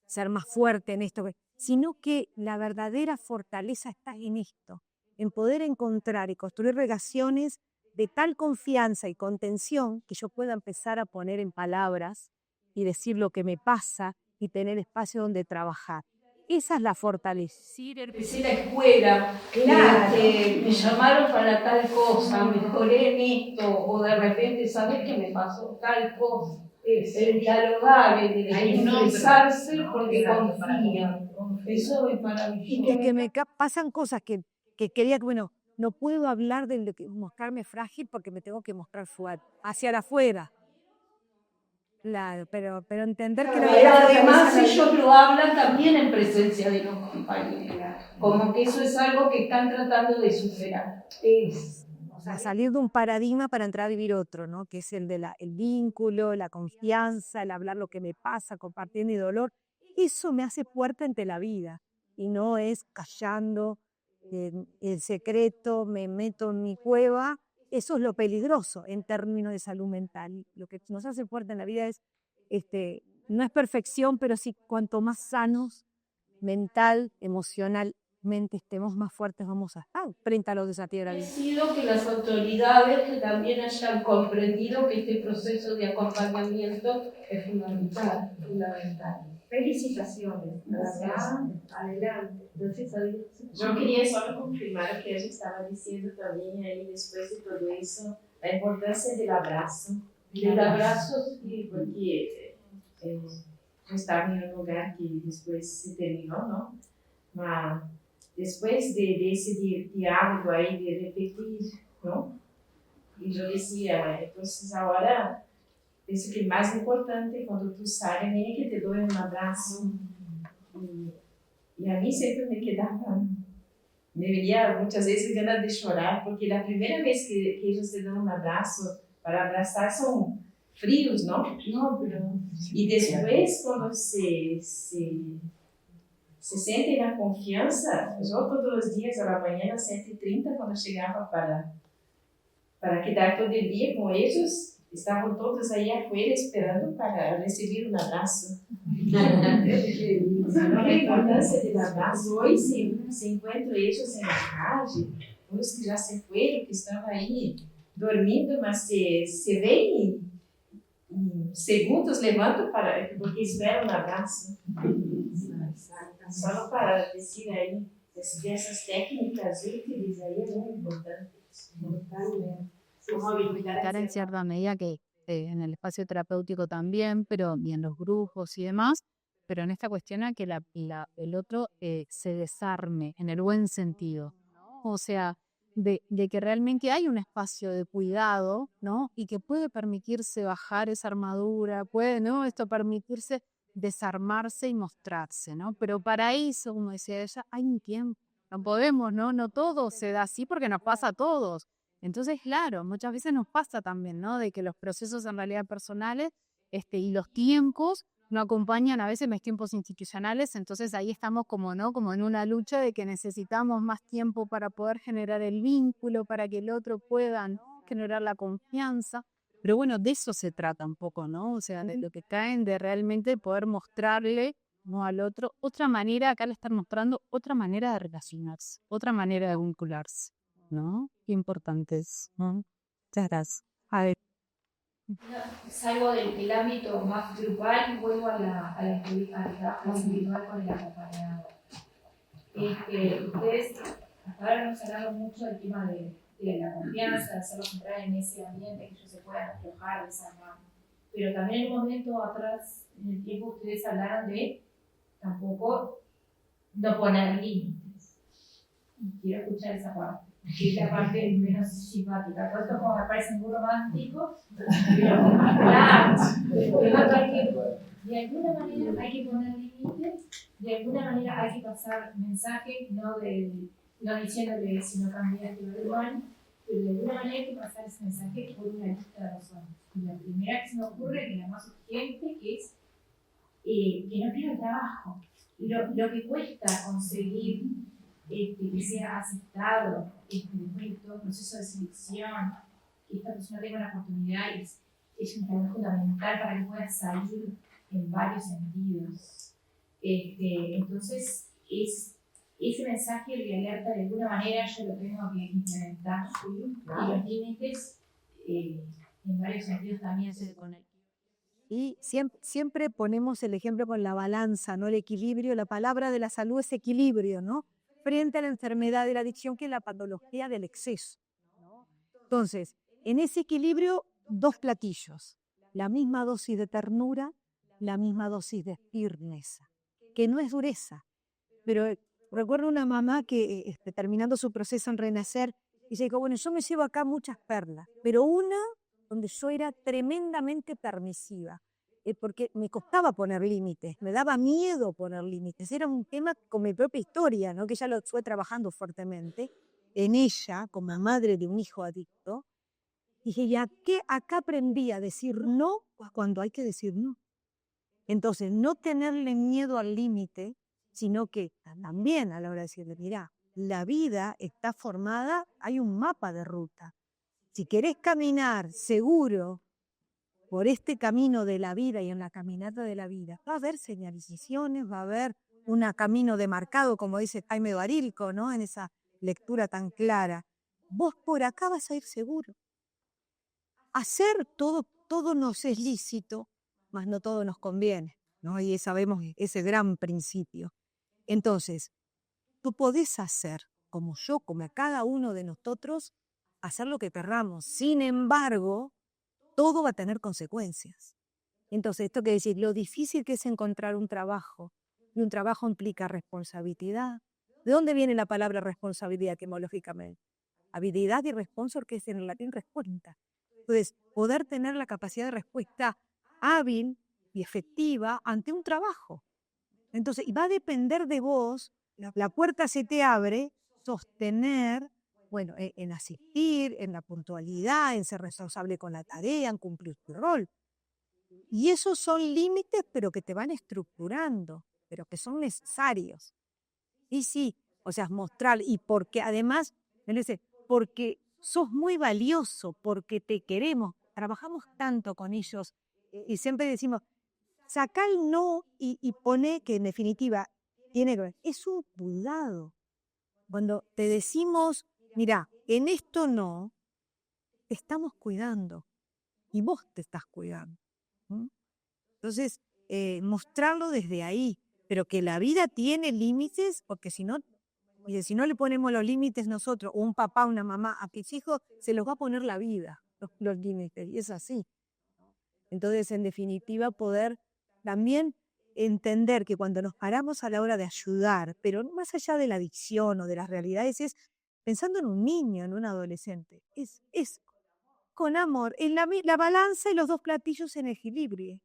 ser más fuerte en esto, sino que la verdadera fortaleza está en esto, en poder encontrar y construir relaciones de tal confianza y contención que yo pueda empezar a poner en palabras y decir lo que me pasa y tener espacio donde trabajar. Esa es la fortaleza. Empecé la escuela, Claro. me llamaron para tal cosa, mejoré en esto, o de repente, ¿sabes qué me pasó? Tal cosa. El dialogar, el expresarse porque confían. Eso es maravilloso. Y que pasan cosas que quería que, bueno, no puedo hablar de lo que mostrarme frágil porque me tengo que mostrar fuerte, hacia afuera. Claro, pero entender que la Pero verdad además ellos lo hablan también en presencia de los compañeros, como que eso es algo que están tratando de superar. O sea, salir de un paradigma para entrar a vivir otro, ¿no? Que es el de el vínculo, la confianza, el hablar lo que me pasa, compartir mi dolor. Eso me hace fuerte ante la vida y no es callando el secreto, me meto en mi cueva. Eso es lo peligroso en términos de salud mental. Lo que nos hace fuerte en la vida es, no es perfección, pero sí cuanto más sanos mental, emocionalmente estemos, más fuertes vamos a estar frente a los desafíos de la vida. Ha sido que las autoridades que también hayan comprendido que este proceso de acompañamiento es fundamental. Felicitaciones, ¿verdad? Adelante. Gracias a Dios. Yo quería solo confirmar o que a gente estaba diciendo también ahí después de todo eso, la importancia del abrazo. Del abrazo, sí, porque yo estaba en un lugar que después se terminó, ¿no? Mas después de ese diálogo ahí, de repetir, ¿no? Y yo decía, entonces ahora, pienso que más importante cuando tú sales, ni que te doy un abrazo. Y a mí siempre me quedaba, me venía muchas veces ganas de llorar, porque la primera vez que ellos te dan un abrazo, para abrazar son fríos, ¿no? no, pero... Y después, cuando se siente la confianza, yo todos los días a la mañana, 7:30, cuando llegaba para quedar todo el día con ellos, estaban todos ahí afuera esperando para recibir un abrazo. La importancia del abrazo. Hoy se encuentran ellos en la calle, los que ya se fueron, que están ahí dormindo, mas se ven y segundos levantam porque esperam um abraço. Só para decir ahí, dessas técnicas úteis ahí es muy importante. Como habilitar en cierta medida que en el espacio terapéutico también, pero y en los grupos y demás, pero en esta cuestión a que el otro se desarme en el buen sentido, ¿no? O sea, de que realmente hay un espacio de cuidado, ¿no? Y que puede permitirse bajar esa armadura, puede, ¿no? Esto permitirse desarmarse y mostrarse, ¿no? Pero para eso, como decía ella, hay un tiempo. No podemos, ¿no? No todo se da así porque nos pasa a todos. Entonces, claro, muchas veces nos pasa también, ¿no? De que los procesos en realidad personales y los tiempos no acompañan a veces los tiempos institucionales, entonces ahí estamos como, ¿no? Como en una lucha de que necesitamos más tiempo para poder generar el vínculo, para que el otro pueda, ¿no? Generar la confianza. Pero bueno, de eso se trata un poco, ¿no? O sea, de lo que caen de realmente poder mostrarle, ¿no? Al otro otra manera, acá le están mostrando otra manera de relacionarse, otra manera de vincularse, ¿no? Qué importante es, ¿no? Muchas gracias. A ver. Salgo del ámbito más grupal y vuelvo al trabajo más individual con el acompañado. Ustedes hasta ahora nos han hablado mucho del tema de la confianza, de hacerlos entrar en ese ambiente que ellos se puedan aflojar, desarmar. Pero también en un momento atrás, en el tiempo, ustedes hablaron de tampoco no poner límites. Y quiero escuchar esa parte, que es la parte menos simpática. Todo esto como me parece muy romántico, pero claro, de alguna manera hay que poner límites, de alguna manera hay que pasar mensajes, no diciéndole si no cambias lo demás, pero de alguna manera hay que pasar ese mensaje por una lista de razones. Y la primera que se me ocurre, que es la más urgente, que es que no pierda el trabajo. Lo que cuesta conseguir que sea aceptado después de todo el proceso de selección, que esta persona tenga una oportunidad, es un factor fundamental para que pueda salir en varios sentidos. Entonces, ese mensaje de alerta de alguna manera yo lo tengo que implementar. Y los límites, en varios sentidos, también se con el. Y siempre ponemos el ejemplo con la balanza, ¿no? El equilibrio, la palabra de la salud es equilibrio, ¿no? Frente a la enfermedad de la adicción, que es la patología del exceso. Entonces, en ese equilibrio, 2 platillos. La misma dosis de ternura, la misma dosis de firmeza, que no es dureza. Pero recuerdo una mamá que terminando su proceso en Renacer, dice, bueno, yo me llevo acá muchas perlas, pero una donde yo era tremendamente permisiva, porque me costaba poner límites, me daba miedo poner límites. Era un tema con mi propia historia, ¿no? Que ella lo fue trabajando fuertemente en ella, como madre de un hijo adicto. Dije, ya que acá aprendí a decir no cuando hay que decir no. Entonces, no tenerle miedo al límite, sino que también a la hora de decirle, mira, la vida está formada, hay un mapa de ruta. Si querés caminar seguro por este camino de la vida y en la caminata de la vida, va a haber señalizaciones, va a haber un camino demarcado, como dice Jaime Barilco, ¿no? En esa lectura tan clara. Vos por acá vas a ir seguro. Hacer todo nos es lícito, mas no todo nos conviene, ¿no? Y sabemos ese gran principio. Entonces, tú podés hacer, como yo, como a cada uno de nosotros, hacer lo que querramos. Sin embargo, todo va a tener consecuencias. Entonces, esto quiere decir, lo difícil que es encontrar un trabajo, y un trabajo implica responsabilidad. ¿De dónde viene la palabra responsabilidad etimológicamente? Habilidad y responsor, que es en el latín respuesta. Entonces, poder tener la capacidad de respuesta hábil y efectiva ante un trabajo. Entonces, va a depender de vos, la puerta se te abre, sostener, bueno, en asistir, en la puntualidad, en ser responsable con la tarea, en cumplir tu rol. Y esos son límites, pero que te van estructurando, pero que son necesarios. Y sí, o sea, mostrar, y porque además, porque sos muy valioso, porque te queremos, trabajamos tanto con ellos, y siempre decimos, saca el no y pone que en definitiva tiene que ver. Es un cuidado. Cuando te decimos, mira, en esto no, te estamos cuidando y vos te estás cuidando. Entonces, mostrarlo desde ahí, pero que la vida tiene límites, porque si no le ponemos los límites nosotros, o un papá, una mamá, a mis hijos, se los va a poner la vida, los límites, y es así. Entonces, en definitiva, poder también entender que cuando nos paramos a la hora de ayudar, pero más allá de la adicción o de las realidades, es pensando en un niño, en un adolescente, es con amor, en la balanza y los 2 platillos en equilibrio,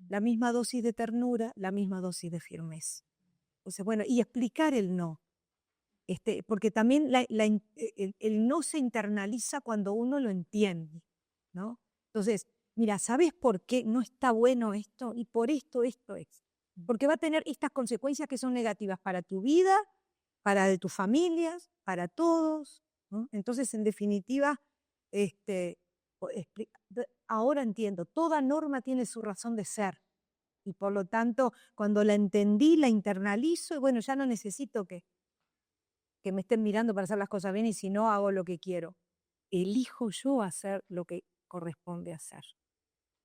la misma dosis de ternura, la misma dosis de firmeza. Entonces, bueno, y explicar el no, porque también el no se internaliza cuando uno lo entiende, ¿no? Entonces, mira, ¿sabes por qué no está bueno esto? Y por esto es. Porque va a tener estas consecuencias que son negativas para tu vida, para de tus familias, para todos, ¿no? Entonces, en definitiva, ahora entiendo, toda norma tiene su razón de ser. Y por lo tanto, cuando la entendí, la internalizo, y bueno, ya no necesito que me estén mirando para hacer las cosas bien, y si no, hago lo que quiero. Elijo yo hacer lo que corresponde hacer.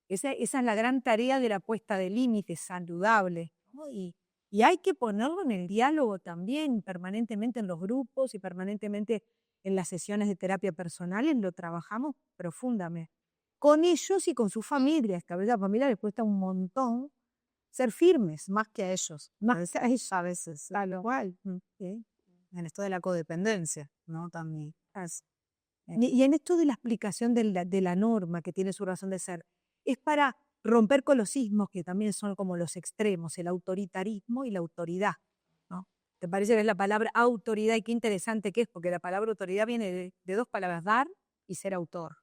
Esa es la gran tarea de la puesta de límites saludable, ¿no? Y hay que ponerlo en el diálogo también, permanentemente en los grupos y permanentemente en las sesiones de terapia personales, lo trabajamos profundamente. Con ellos y con sus familias, que a veces a la familia les cuesta un montón ser firmes, más que a ellos. Más a ellos a veces, tal cual. ¿Sí? En esto de la codependencia, ¿no? También. Y en esto de la explicación de la norma, que tiene su razón de ser, es para romper con los ismos, que también son como los extremos, el autoritarismo y la autoridad, ¿no? ¿Te parece que es la palabra autoridad? Y qué interesante que es, porque la palabra autoridad viene de 2 palabras, dar y ser autor.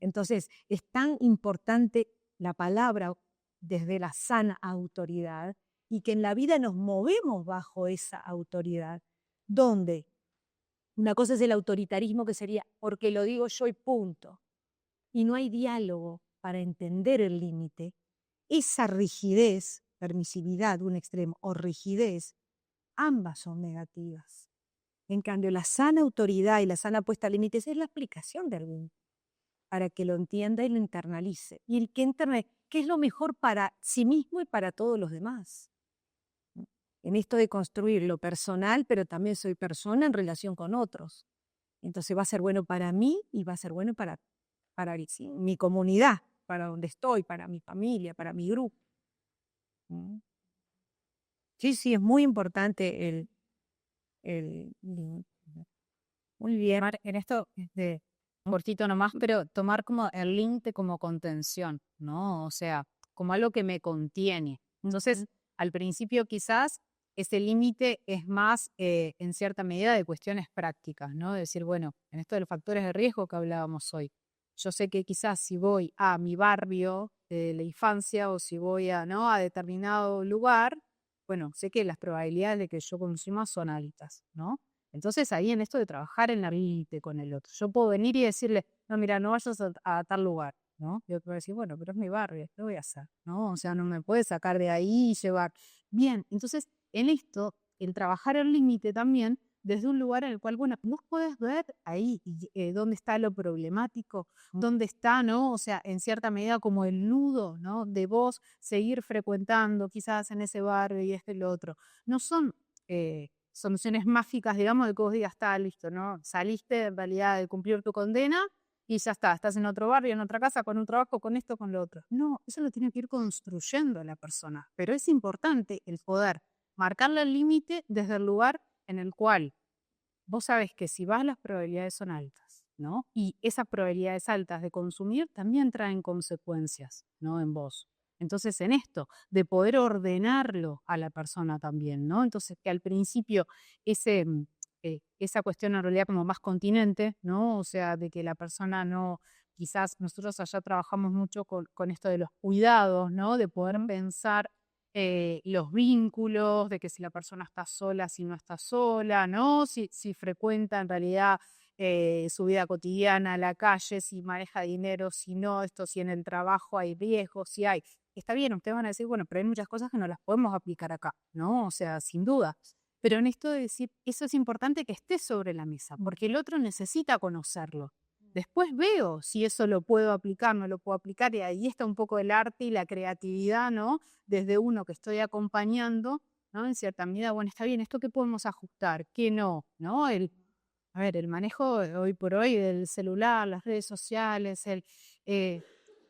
Entonces, es tan importante la palabra desde la sana autoridad, y que en la vida nos movemos bajo esa autoridad, donde una cosa es el autoritarismo, que sería porque lo digo yo y punto, y no hay diálogo para entender el límite. Esa rigidez, permisividad de un extremo o rigidez, ambas son negativas. En cambio, la sana autoridad y la sana puesta a límites es la aplicación del límite, para que lo entienda y lo internalice. Y el que qué es lo mejor para sí mismo y para todos los demás. En esto de construir lo personal, pero también soy persona en relación con otros. Entonces va a ser bueno para mí y va a ser bueno para mi comunidad, para donde estoy, para mi familia, para mi grupo. Sí, es muy importante el muy bien. En esto, un cortito nomás, pero tomar como el límite como contención, ¿no? O sea, como algo que me contiene. Entonces, al principio quizás ese límite es más, en cierta medida, de cuestiones prácticas, ¿no? De decir, bueno, en esto de los factores de riesgo que hablábamos hoy, yo sé que quizás si voy a mi barrio de la infancia o si voy a determinado lugar, bueno, sé que las probabilidades de que yo consuma son altas, ¿no? Entonces ahí en esto de trabajar en la límite con el otro, yo puedo venir y decirle, no, mira, no vayas a tal lugar, ¿no? Y otro va a decir, bueno, pero es mi barrio, ¿qué voy a hacer? ¿No? O sea, no me puedes sacar de ahí y llevar. Bien, entonces en esto, el trabajar el límite también, desde un lugar en el cual, bueno, vos podés ver ahí dónde está lo problemático, dónde está, ¿no? O sea, en cierta medida como el nudo, ¿no? De vos seguir frecuentando quizás en ese barrio y y lo otro. No son soluciones mágicas, digamos, de que vos digas, está listo, ¿no? Saliste en realidad de cumplir tu condena y ya está, estás en otro barrio, en otra casa, con un trabajo, con esto, con lo otro. No, eso lo tiene que ir construyendo la persona, pero es importante el poder marcarle el límite desde el lugar en el cual vos sabés que si vas las probabilidades son altas, ¿no? Y esas probabilidades altas de consumir también traen consecuencias, ¿no? En vos. Entonces, en esto, de poder ordenarlo a la persona también, ¿no? Entonces, que al principio esa cuestión en realidad como más continente, ¿no? O sea, de que la persona no, quizás nosotros allá trabajamos mucho con esto de los cuidados, ¿no? De poder pensar los vínculos, de que si la persona está sola, si no está sola, ¿no? Si frecuenta en realidad su vida cotidiana, la calle, si maneja dinero, si no, si en el trabajo hay riesgos, si hay. Está bien, ustedes van a decir, bueno, pero hay muchas cosas que no las podemos aplicar acá, ¿no? O sea, sin duda. Pero en esto de decir, eso es importante que esté sobre la mesa, porque el otro necesita conocerlo. Después veo si eso lo puedo aplicar, no lo puedo aplicar, y ahí está un poco el arte y la creatividad, ¿no? Desde uno que estoy acompañando, ¿no? En cierta medida, bueno, está bien, ¿esto qué podemos ajustar? ¿Qué no? ¿No? El manejo hoy por hoy del celular, las redes sociales,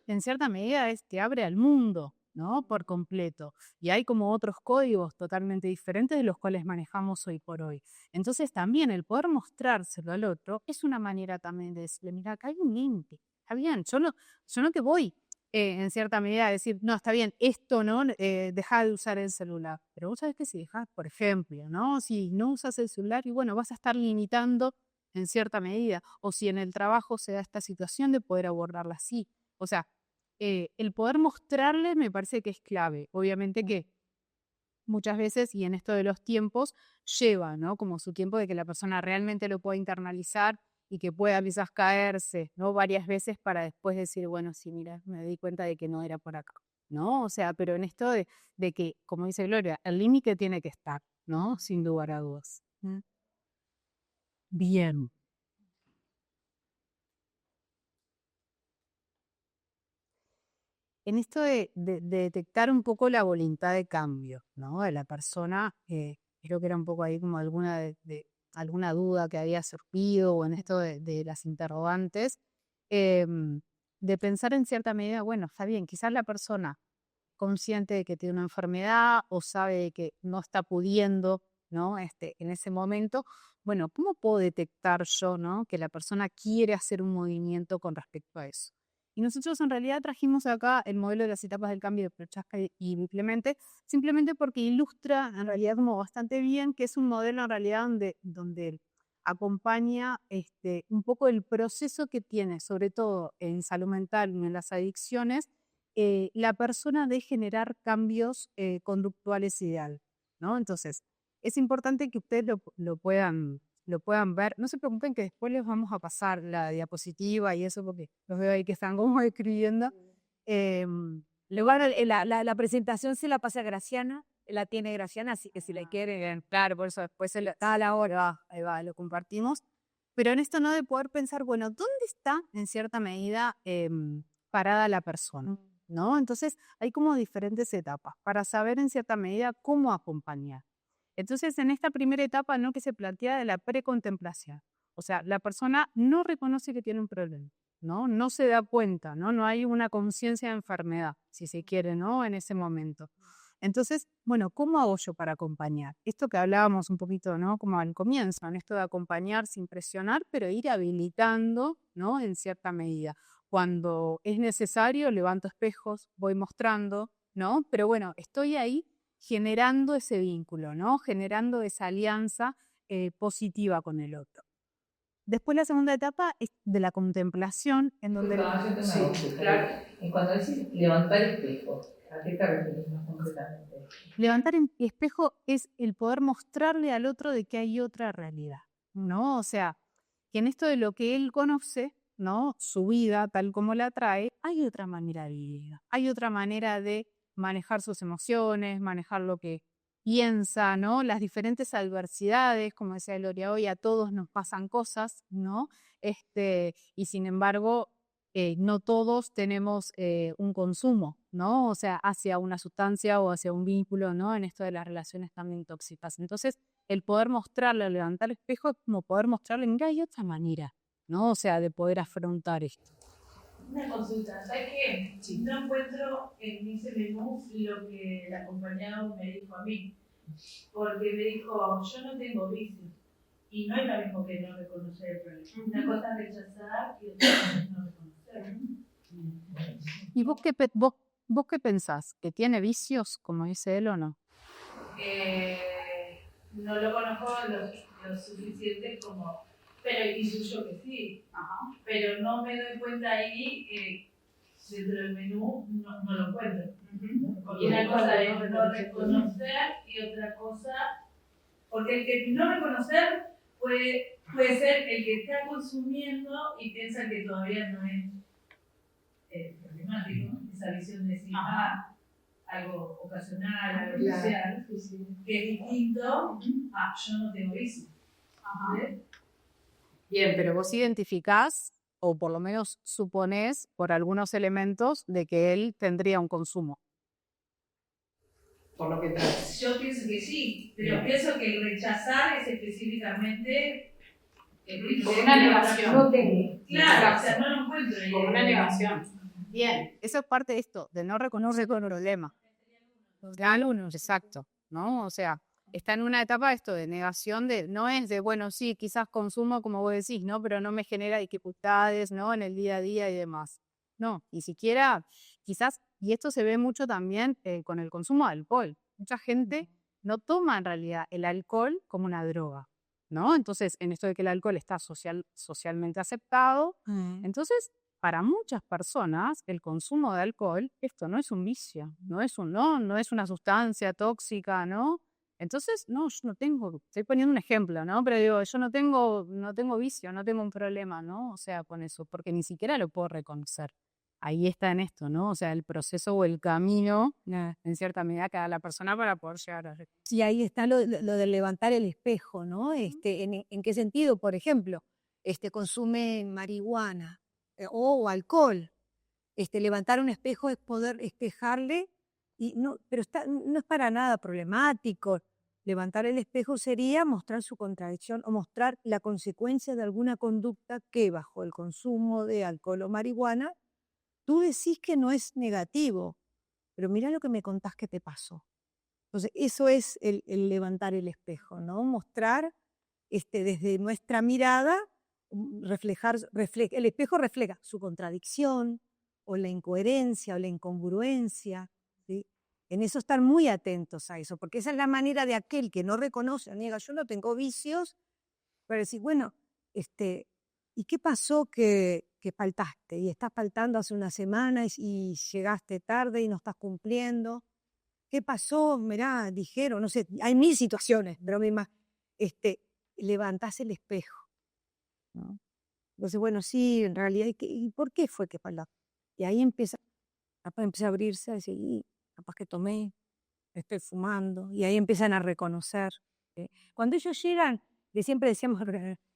en cierta medida te abre al mundo, ¿no? Por completo. Y hay como otros códigos totalmente diferentes de los cuales manejamos hoy por hoy. Entonces también el poder mostrárselo al otro es una manera también de decirle, mira, acá hay un límite. Está bien, yo no te voy en cierta medida a decir, no, está bien, esto no, deja de usar el celular. Pero vos sabés que si dejás, por ejemplo, ¿no? Si no usas el celular y bueno, vas a estar limitando en cierta medida. O si en el trabajo se da esta situación de poder abordarla así. O sea, el poder mostrarle me parece que es clave. Obviamente que muchas veces, y en esto de los tiempos, lleva, ¿no? Como su tiempo de que la persona realmente lo pueda internalizar y que pueda quizás caerse, ¿no? Varias veces para después decir, bueno, sí, mira, me di cuenta de que no era por acá, ¿no? O sea, pero en esto de que, como dice Gloria, el límite tiene que estar, ¿no? Sin lugar a dudas. Bien. En esto de detectar un poco la voluntad de cambio, ¿no? De la persona, creo que era un poco ahí como alguna duda que había surgido o en esto de las interrogantes, de pensar en cierta medida, bueno, está bien, quizás la persona consciente de que tiene una enfermedad o sabe de que no está pudiendo, ¿no? En ese momento, bueno, ¿cómo puedo detectar yo, ¿no? Que la persona quiere hacer un movimiento con respecto a eso? Y nosotros en realidad trajimos acá el modelo de las etapas del cambio de Prochaska y Clemente, simplemente porque ilustra en realidad como bastante bien que es un modelo en realidad donde acompaña un poco el proceso que tiene, sobre todo en salud mental y en las adicciones, la persona de generar cambios conductuales ideal, ¿no? Entonces, es importante que ustedes lo puedan ver. No se preocupen que después les vamos a pasar la diapositiva y eso porque los veo ahí que están como escribiendo. Luego la presentación se la pasa a Graciana la tiene Graciana, así que si la quieren, Claro, por eso después está a la hora, ahí va, lo compartimos. Pero en esto, ¿no? De poder pensar, bueno, ¿dónde está en cierta medida parada la persona? ¿No? Entonces, hay como diferentes etapas para saber en cierta medida cómo acompañar. Entonces, en esta primera etapa, ¿no? Que se plantea de la precontemplación. O sea, la persona no reconoce que tiene un problema, ¿no? No se da cuenta, ¿no? No hay una conciencia de enfermedad, si se quiere, ¿no? En ese momento. Entonces, bueno, ¿cómo hago yo para acompañar? Esto que hablábamos un poquito, ¿no? Como al comienzo, en esto de acompañar sin presionar, pero ir habilitando, ¿no? En cierta medida. Cuando es necesario, levanto espejos, voy mostrando, ¿no? Pero bueno, estoy ahí generando ese vínculo, ¿no? Generando esa alianza positiva con el otro. Después la segunda etapa es de la contemplación, en donde... Claro, en cuando decís levantar espejo, ¿a qué te refieres más concretamente? Levantar el espejo es el poder mostrarle al otro de que hay otra realidad, ¿no? O sea, que en esto de lo que él conoce, ¿no? Su vida tal como la trae, hay otra manera de vivir, hay otra manera de manejar sus emociones, manejar lo que piensa, ¿no? Las diferentes adversidades, como decía Gloria hoy, a todos nos pasan cosas, ¿no? Y sin embargo, no todos tenemos un consumo, ¿no? O sea, hacia una sustancia o hacia un vínculo, ¿no? En esto de las relaciones también tóxicas. Entonces, el poder mostrarle, levantar el espejo, es como poder mostrarle en que hay otra manera, ¿no? O sea, de poder afrontar esto. Una consulta, ¿sabes qué? No encuentro en ese menú lo que el acompañado me dijo a mí, porque me dijo, yo no tengo vicio, y no es lo mismo que no reconocer el problema. Una cosa es rechazar y otra cosa es no reconocer. ¿Y vos qué pensás? ¿Que tiene vicios, como dice él, o no? No lo conozco lo suficiente como... Pero intuyo que sí. Ajá. Pero no me doy cuenta ahí, dentro del menú no lo encuentro. Porque una cosa es no reconocer y otra cosa... Porque el que no reconocer puede ser el que está consumiendo y piensa que todavía no es problemático. Esa visión de decir, algo ocasional, algo especial, que es distinto a yo no tengo vicio. Bien, pero vos identificás, o por lo menos suponés, por algunos elementos, de que él tendría un consumo. Por lo que traes. Yo pienso que sí, pero pienso que el rechazar es específicamente... Como una negación. No tengo. Claro, o sea, no lo encuentro ahí. Como una negación. Bien, eso es parte de esto, de no reconocer con problema. Al uno, exacto, ¿no? O sea, está en una etapa esto de negación, no es de, bueno, sí, quizás consumo como vos decís, ¿no? Pero no me genera dificultades, ¿no? En el día a día y demás. No, ni siquiera, quizás, y esto se ve mucho también con el consumo de alcohol. Mucha gente no toma en realidad el alcohol como una droga, ¿no? Entonces, en esto de que el alcohol está socialmente aceptado, entonces, para muchas personas, el consumo de alcohol, esto no es un vicio, no es una sustancia tóxica, ¿no? Entonces, no, yo no tengo, estoy poniendo un ejemplo, ¿no? Pero digo, yo no tengo vicio, no tengo un problema, ¿no? O sea, con eso, porque ni siquiera lo puedo reconocer. Ahí está en esto, ¿no? O sea, el proceso o el camino, en cierta medida, que da la persona para poder llegar a... Sí, ahí está lo de levantar el espejo, ¿no? ¿En qué sentido? Por ejemplo, consume marihuana o alcohol. Levantar un espejo es poder espejarle, pero no es para nada problemático. Levantar el espejo sería mostrar su contradicción o mostrar la consecuencia de alguna conducta que bajo el consumo de alcohol o marihuana tú decís que no es negativo, pero mira lo que me contás que te pasó. Entonces, eso es el levantar el espejo, ¿no? Mostrar desde nuestra mirada, el espejo refleja su contradicción o la incoherencia o la incongruencia, ¿sí? En eso estar muy atentos a eso, porque esa es la manera de aquel que no reconoce o niega, yo no tengo vicios, para decir, bueno, ¿y qué pasó que faltaste? Y estás faltando hace una semana y llegaste tarde y no estás cumpliendo. ¿Qué pasó? Mirá, dijeron, no sé, hay 1000 situaciones, pero levantás el espejo, ¿no? Entonces, bueno, sí, en realidad, ¿y por qué fue que faltaste? Y ahí empieza a abrirse, a decir, capaz que tomé, estoy fumando, y ahí empiezan a reconocer. Cuando ellos llegan, siempre decíamos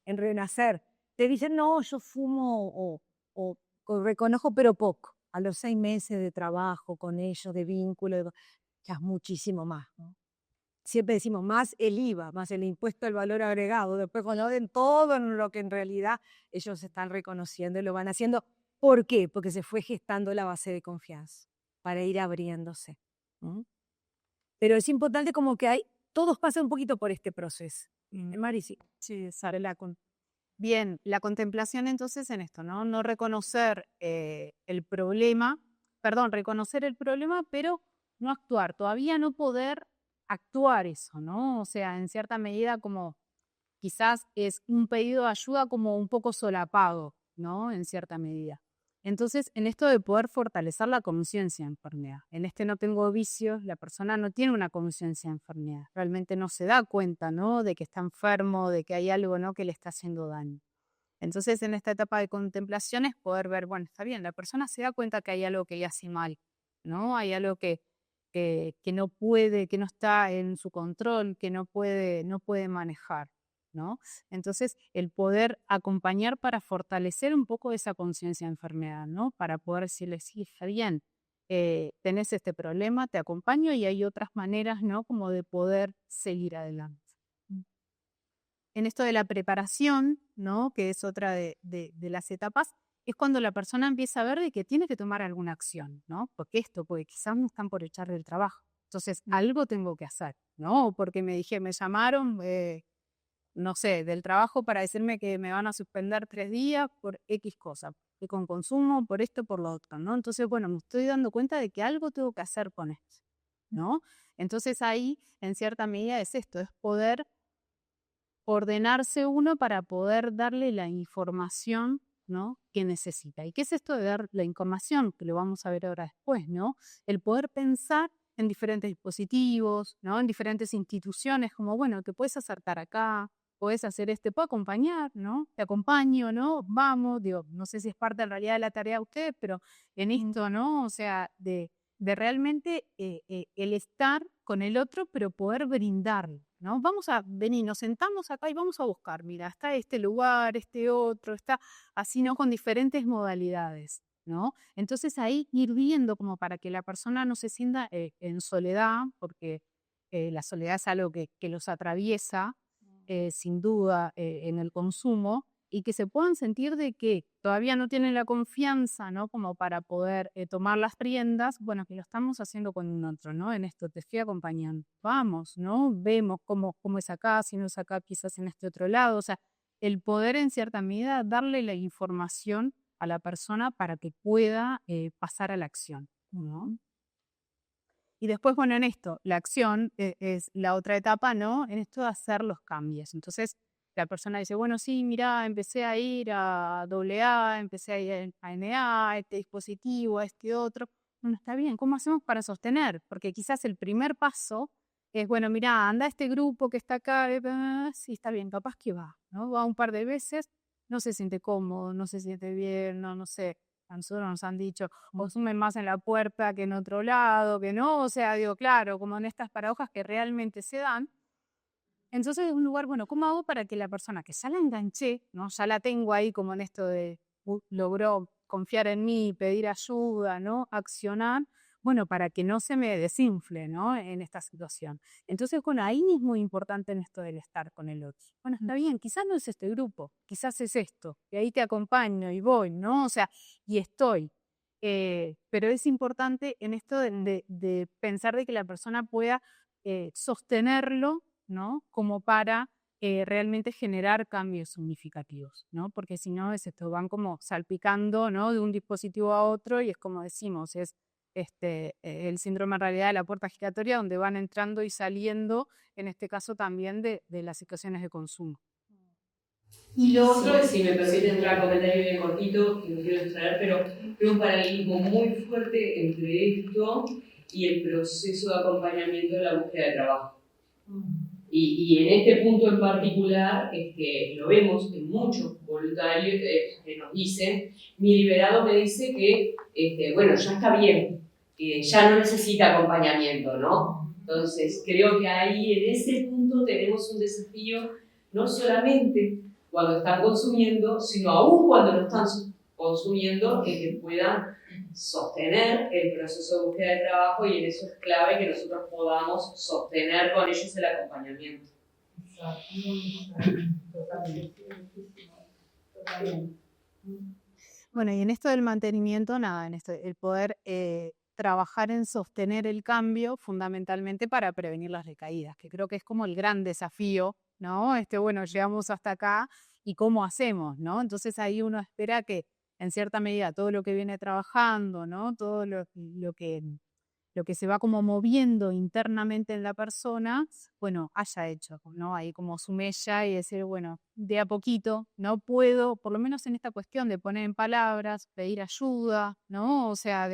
en Renacer, te dicen, no, yo fumo o reconozco, pero poco. A los 6 meses de trabajo con ellos, de vínculo, ya es muchísimo más, ¿no? Siempre decimos más el IVA, más el impuesto al valor agregado. Después cuando ven todo en lo que en realidad ellos están reconociendo y lo van haciendo. ¿Por qué? Porque se fue gestando la base de confianza para ir abriéndose. Pero es importante como que todos pasan un poquito por este proceso. Mari, sí. Sí, Sara, bien, la contemplación entonces en esto, ¿no? No reconocer el problema, reconocer el problema, pero no actuar, todavía no poder actuar eso, ¿no? O sea, en cierta medida como quizás es un pedido de ayuda como un poco solapado, ¿no? En cierta medida. Entonces, en esto de poder fortalecer la conciencia de enfermedad, en este no tengo vicios, la persona no tiene una conciencia de enfermedad, realmente no se da cuenta, ¿no? De que está enfermo, de que hay algo, ¿no? Que le está haciendo daño. Entonces, en esta etapa de contemplación es poder ver, bueno, está bien, la persona se da cuenta que hay algo que ella hace mal, ¿no? Hay algo que no puede, que no está en su control, que no puede manejar, ¿no? Entonces, el poder acompañar para fortalecer un poco esa conciencia de enfermedad, ¿no? Para poder decirle, sí, está bien, tenés este problema, te acompaño y hay otras maneras, ¿no? Como de poder seguir adelante. En esto de la preparación, ¿no? Que es otra de las etapas, es cuando la persona empieza a ver de que tiene que tomar alguna acción, ¿no? Porque quizás me están por echar del trabajo, entonces algo tengo que hacer, ¿no? Porque me llamaron, no sé, del trabajo para decirme que me van a suspender 3 días por X cosa, que con consumo, por esto, por lo otro, ¿no? Entonces, bueno, me estoy dando cuenta de que algo tengo que hacer con esto, ¿no? Entonces ahí, en cierta medida, es esto, es poder ordenarse uno para poder darle la información, ¿no? Que necesita. ¿Y qué es esto de dar la información? Que lo vamos a ver ahora después, ¿no? El poder pensar en diferentes dispositivos, ¿no? En diferentes instituciones, como, bueno, te puedes acercar acá, puedes hacer puedo acompañar, ¿no? Te acompaño, ¿no? Vamos, digo, no sé si es parte en realidad de la tarea de ustedes, pero en esto, ¿no? O sea, de realmente el estar con el otro, pero poder brindarlo, ¿no? Vamos a venir, nos sentamos acá y vamos a buscar, mira, está este lugar, este otro, está así, ¿no? Con diferentes modalidades, ¿no? Entonces ahí ir viendo como para que la persona no se sienta en soledad, porque la soledad es algo que los atraviesa, sin duda, en el consumo, y que se puedan sentir de que todavía no tienen la confianza, ¿no? Como para poder tomar las riendas, bueno, que lo estamos haciendo con un otro, ¿no? En esto te estoy acompañando. Vamos, ¿no? Vemos cómo es acá, si no es acá, quizás en este otro lado. O sea, el poder en cierta medida darle la información a la persona para que pueda pasar a la acción, ¿no? Y después, bueno, en esto, la acción es la otra etapa, ¿no? En esto de hacer los cambios. Entonces, la persona dice, bueno, sí, mira, empecé a ir a AA, empecé a ir a NA, a este dispositivo, a este otro. Bueno, está bien, ¿cómo hacemos para sostener? Porque quizás el primer paso es, bueno, mira, anda a este grupo que está acá, sí, está bien, capaz que va, ¿no? Va un par de veces, no se siente cómodo, no se siente bien, no sé. A nosotros nos han dicho, consumen más en la puerta que en otro lado, que no, o sea, digo, claro, como en estas paradojas que realmente se dan. Entonces, en un lugar, bueno, ¿cómo hago para que la persona que ya la enganché, ¿no? Ya la tengo ahí como en esto de logró confiar en mí, pedir ayuda, ¿no? Accionar, bueno, para que no se me desinfle, ¿no? En esta situación. Entonces, bueno, ahí es muy importante en esto del estar con el otro. Bueno, está bien, quizás no es este grupo, quizás es esto, y ahí te acompaño y voy, ¿no? O sea, y estoy. Pero es importante en esto de pensar de que la persona pueda sostenerlo, ¿no? Como para realmente generar cambios significativos, ¿no? Porque si no, van como salpicando, ¿no? De un dispositivo a otro y es como decimos, es el síndrome en realidad de la puerta giratoria donde van entrando y saliendo, en este caso también de las situaciones de consumo. Y lo otro, si me permite entrar a comentario bien cortito, que no quiero extraer, pero veo un paralelismo muy fuerte entre esto y el proceso de acompañamiento de la búsqueda de trabajo. Y en este punto en particular, lo vemos en muchos voluntarios que nos dicen, mi liberado me dice que, bueno, ya está bien, ya no necesita acompañamiento, ¿no? Entonces, creo que ahí, en ese punto, tenemos un desafío, no solamente cuando están consumiendo, sino aún cuando no están consumiendo, en que puedan sostener el proceso de búsqueda de trabajo, y en eso es clave que nosotros podamos sostener con ellos el acompañamiento. Bueno, y en esto del mantenimiento, nada, en esto, el poder trabajar en sostener el cambio fundamentalmente para prevenir las recaídas, que creo que es como el gran desafío, ¿no? Bueno, llegamos hasta acá y cómo hacemos, ¿no? Entonces ahí uno espera que en cierta medida todo lo que viene trabajando, ¿no? Todo lo que se va como moviendo internamente en la persona, bueno, haya hecho, ¿no? Ahí como su mella y decir, bueno, de a poquito, no puedo, por lo menos en esta cuestión de poner en palabras, pedir ayuda, ¿no? O sea,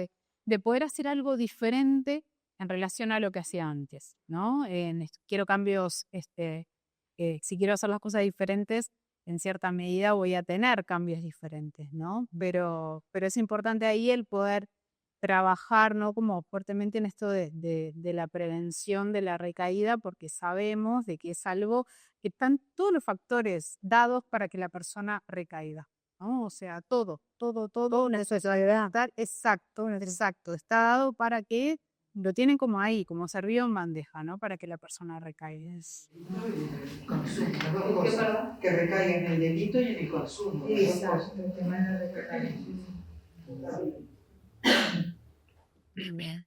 de poder hacer algo diferente en relación a lo que hacía antes, ¿no? Quiero cambios, si quiero hacer las cosas diferentes, en cierta medida voy a tener cambios diferentes, ¿no? Pero es importante ahí el poder trabajar, ¿no? Como fuertemente en esto de la prevención de la recaída, porque sabemos de que es algo que están todos los factores dados para que la persona recaiga, ¿no? O sea, todo. Una sociedad. Exacto, está dado para que lo tienen como ahí, como servido en bandeja, ¿no? Para que la persona recaiga. Consumo, que recaiga en el delito y en el consumo. Exacto, el tema de la recaiga. Bien.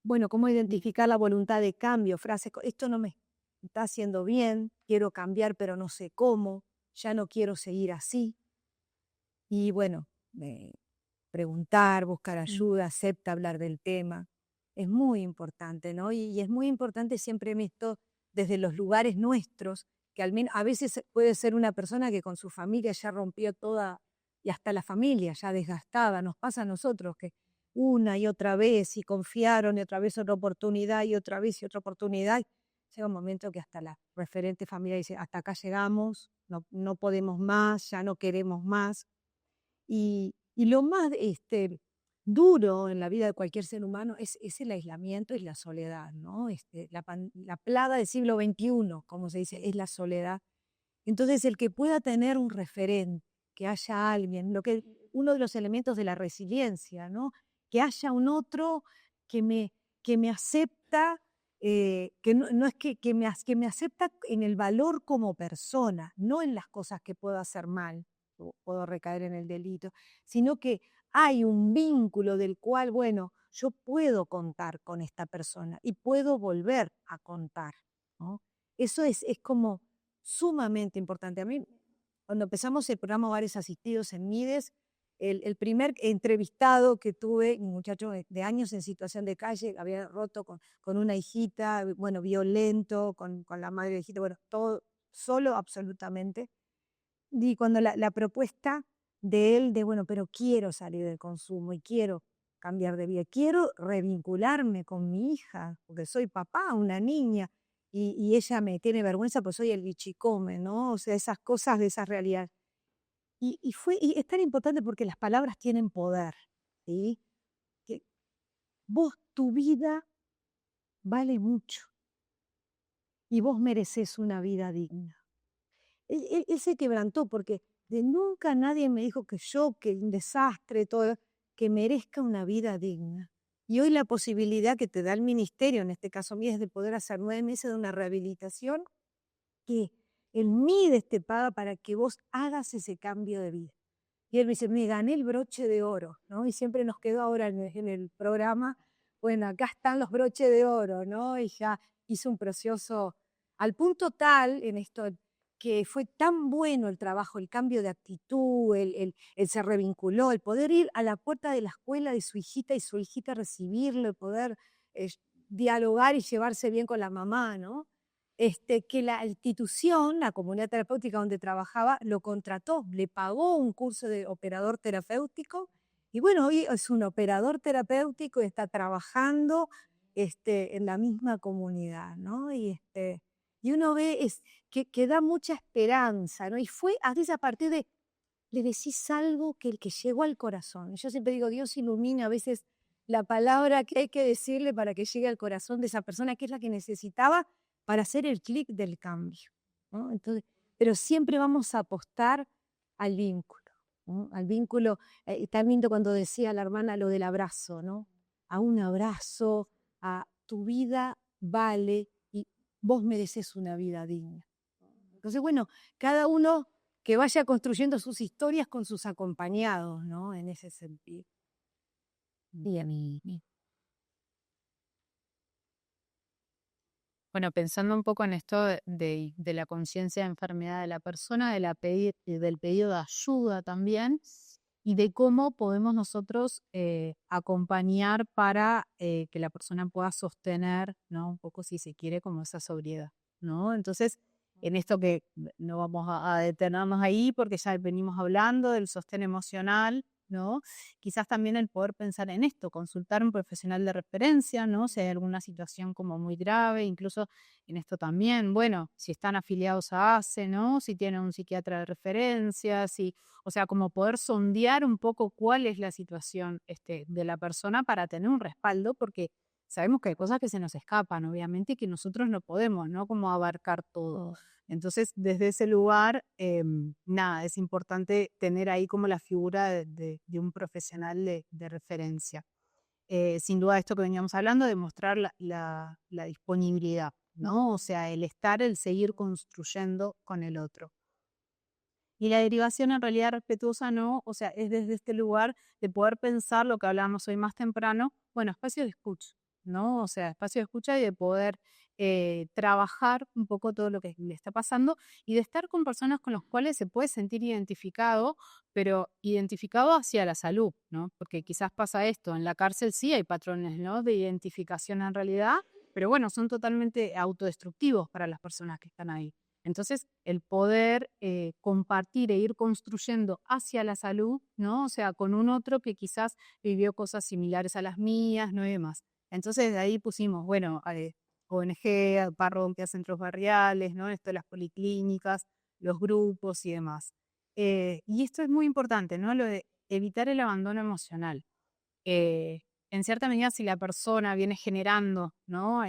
Bueno, ¿cómo identificar la voluntad de cambio? Frases, esto no me está haciendo bien, quiero cambiar pero no sé cómo, ya no quiero seguir así. Y bueno, preguntar, buscar ayuda, acepta hablar del tema. Es muy importante, ¿no? Y es muy importante siempre esto desde los lugares nuestros, que al menos a veces puede ser una persona que con su familia ya rompió toda, y hasta la familia ya desgastada. Nos pasa a nosotros que una y otra vez y confiaron y otra vez otra oportunidad y otra vez y otra oportunidad. Llega un momento que hasta la referente familiar dice, hasta acá llegamos, no podemos más, ya no queremos más. Y lo más duro en la vida de cualquier ser humano es el aislamiento y la soledad, ¿no? La plaga del siglo XXI, como se dice, es la soledad. Entonces, el que pueda tener un referente, que haya alguien, uno de los elementos de la resiliencia, ¿no? Que haya un otro que me acepta, que no es que me acepta en el valor como persona, no en las cosas que puedo hacer mal, o puedo recaer en el delito, sino que hay un vínculo del cual, bueno, yo puedo contar con esta persona y puedo volver a contar, ¿no? Eso es como sumamente importante. A mí, cuando empezamos el programa Hogares Asistidos en Mides, el primer entrevistado que tuve, un muchacho de años en situación de calle, había roto con una hijita, bueno, violento, con la madre de la hijita, bueno, todo solo absolutamente. Y cuando la propuesta de él, bueno, pero quiero salir del consumo y quiero cambiar de vida, quiero revincularme con mi hija, porque soy papá, una niña, y ella me tiene vergüenza porque soy el bichicome, ¿no? O sea, esas cosas de esa realidad. Y es tan importante porque las palabras tienen poder, ¿sí? Que tu vida vale mucho y vos mereces una vida digna. Él se quebrantó porque de nunca nadie me dijo que un desastre, todo, que merezca una vida digna. Y hoy la posibilidad que te da el ministerio, en este caso mío, es de poder hacer 9 meses de una rehabilitación que el MIDES te paga para que vos hagas ese cambio de vida. Y él me dice, me gané el broche de oro, ¿no? Y siempre nos quedó ahora en el programa, bueno, acá están los broches de oro, ¿no? Y ya hizo un proceso al punto tal en esto que fue tan bueno el trabajo, el cambio de actitud, el se revinculó, el poder ir a la puerta de la escuela de su hijita y su hijita recibirlo, el poder dialogar y llevarse bien con la mamá, ¿no? Que la institución, la comunidad terapéutica donde trabajaba, lo contrató, le pagó un curso de operador terapéutico y bueno, hoy es un operador terapéutico y está trabajando en la misma comunidad, ¿no? Y uno ve que da mucha esperanza, ¿no? Y fue a partir de, le decís algo que llegó al corazón. Yo siempre digo, Dios ilumina a veces la palabra que hay que decirle para que llegue al corazón de esa persona, que es la que necesitaba para hacer el clic del cambio, ¿no? Entonces, pero siempre vamos a apostar al vínculo, ¿no? Al vínculo, tan lindo cuando decía la hermana lo del abrazo, ¿no? A un abrazo, a tu vida vale y vos mereces una vida digna. Entonces, bueno, cada uno que vaya construyendo sus historias con sus acompañados, ¿no? En ese sentido. Bien. Bueno, pensando un poco en esto de la conciencia de enfermedad de la persona, del pedido de ayuda también, y de cómo podemos nosotros acompañar para que la persona pueda sostener, ¿no? Un poco, si se quiere, como esa sobriedad, ¿no? Entonces, en esto que no vamos a detenernos ahí porque ya venimos hablando del sostén emocional, ¿no? Quizás también el poder pensar en esto, consultar a un profesional de referencia, ¿no? Si hay alguna situación como muy grave, incluso en esto también, bueno, si están afiliados a ACE, ¿no? Si tienen un psiquiatra de referencia, o sea, como poder sondear un poco cuál es la situación de la persona para tener un respaldo, porque sabemos que hay cosas que se nos escapan, obviamente, y que nosotros no podemos, ¿no? Como abarcar todo. Entonces, desde ese lugar, nada, es importante tener ahí como la figura de un profesional de referencia. Sin duda, esto que veníamos hablando, de mostrar la disponibilidad, ¿no? O sea, el estar, el seguir construyendo con el otro. Y la derivación en realidad respetuosa, ¿no? O sea, es desde este lugar de poder pensar lo que hablábamos hoy más temprano, bueno, espacio de escucha, ¿no? O sea, espacio de escucha y de poder trabajar un poco todo lo que le está pasando y de estar con personas con las cuales se puede sentir identificado, pero identificado hacia la salud, ¿no? Porque quizás pasa esto, en la cárcel sí hay patrones, ¿no? De identificación en realidad, pero bueno, son totalmente autodestructivos para las personas que están ahí. Entonces, el poder compartir e ir construyendo hacia la salud, ¿no? O sea, con un otro que quizás vivió cosas similares a las mías, ¿no? Y demás. Entonces, de ahí pusimos, bueno, ONG, parroquias, centros barriales, ¿no? Esto de las policlínicas, los grupos y demás. Y esto es muy importante, ¿no? Lo de evitar el abandono emocional. En cierta medida, si la persona viene generando, ¿no?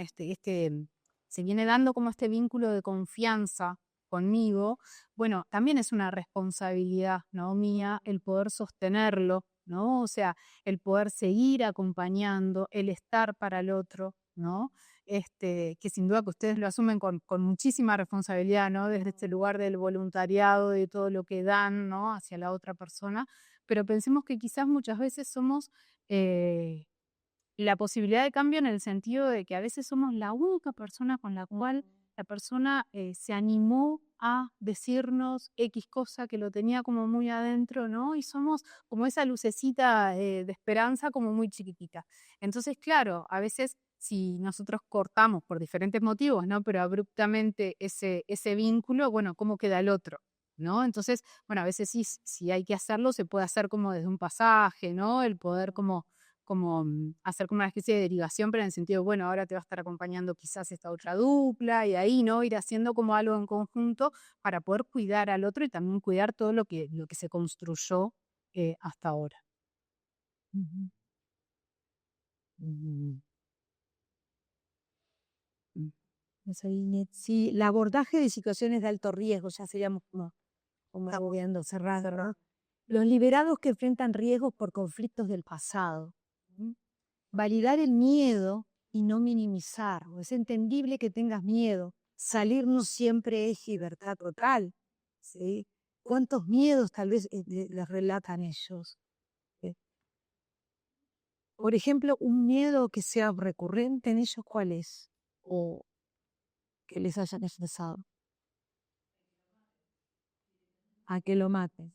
Se viene dando como este vínculo de confianza conmigo, bueno, también es una responsabilidad, ¿no? Mía el poder sostenerlo, ¿no? O sea, el poder seguir acompañando, el estar para el otro, ¿no? Que sin duda que ustedes lo asumen con muchísima responsabilidad, ¿no? Desde este lugar del voluntariado, de todo lo que dan, ¿no? Hacia la otra persona, pero pensemos que quizás muchas veces somos la posibilidad de cambio en el sentido de que a veces somos la única persona con la cual la persona se animó a decirnos X cosa que lo tenía como muy adentro, ¿no? Y somos como esa lucecita de esperanza como muy chiquitita. Entonces, claro, a veces si nosotros cortamos por diferentes motivos, ¿no? Pero abruptamente ese vínculo, bueno, ¿cómo queda el otro? ¿No? Entonces, bueno, a veces sí, si hay que hacerlo, se puede hacer como desde un pasaje, ¿no? El poder como hacer como una especie de derivación, pero en el sentido, bueno, ahora te va a estar acompañando quizás esta otra dupla y ahí, ¿no? Ir haciendo como algo en conjunto para poder cuidar al otro y también cuidar todo lo que se construyó hasta ahora. Sí, el abordaje de situaciones de alto riesgo, ya seríamos como viendo cerrado, ¿no? Los liberados que enfrentan riesgos por conflictos del pasado. Validar el miedo y no minimizar. Es entendible que tengas miedo. Salir no siempre es libertad total, ¿sí? ¿Cuántos miedos tal vez les relatan ellos? Por ejemplo, un miedo que sea recurrente en ellos, ¿cuál es? O que les hayan expresado. A que lo maten.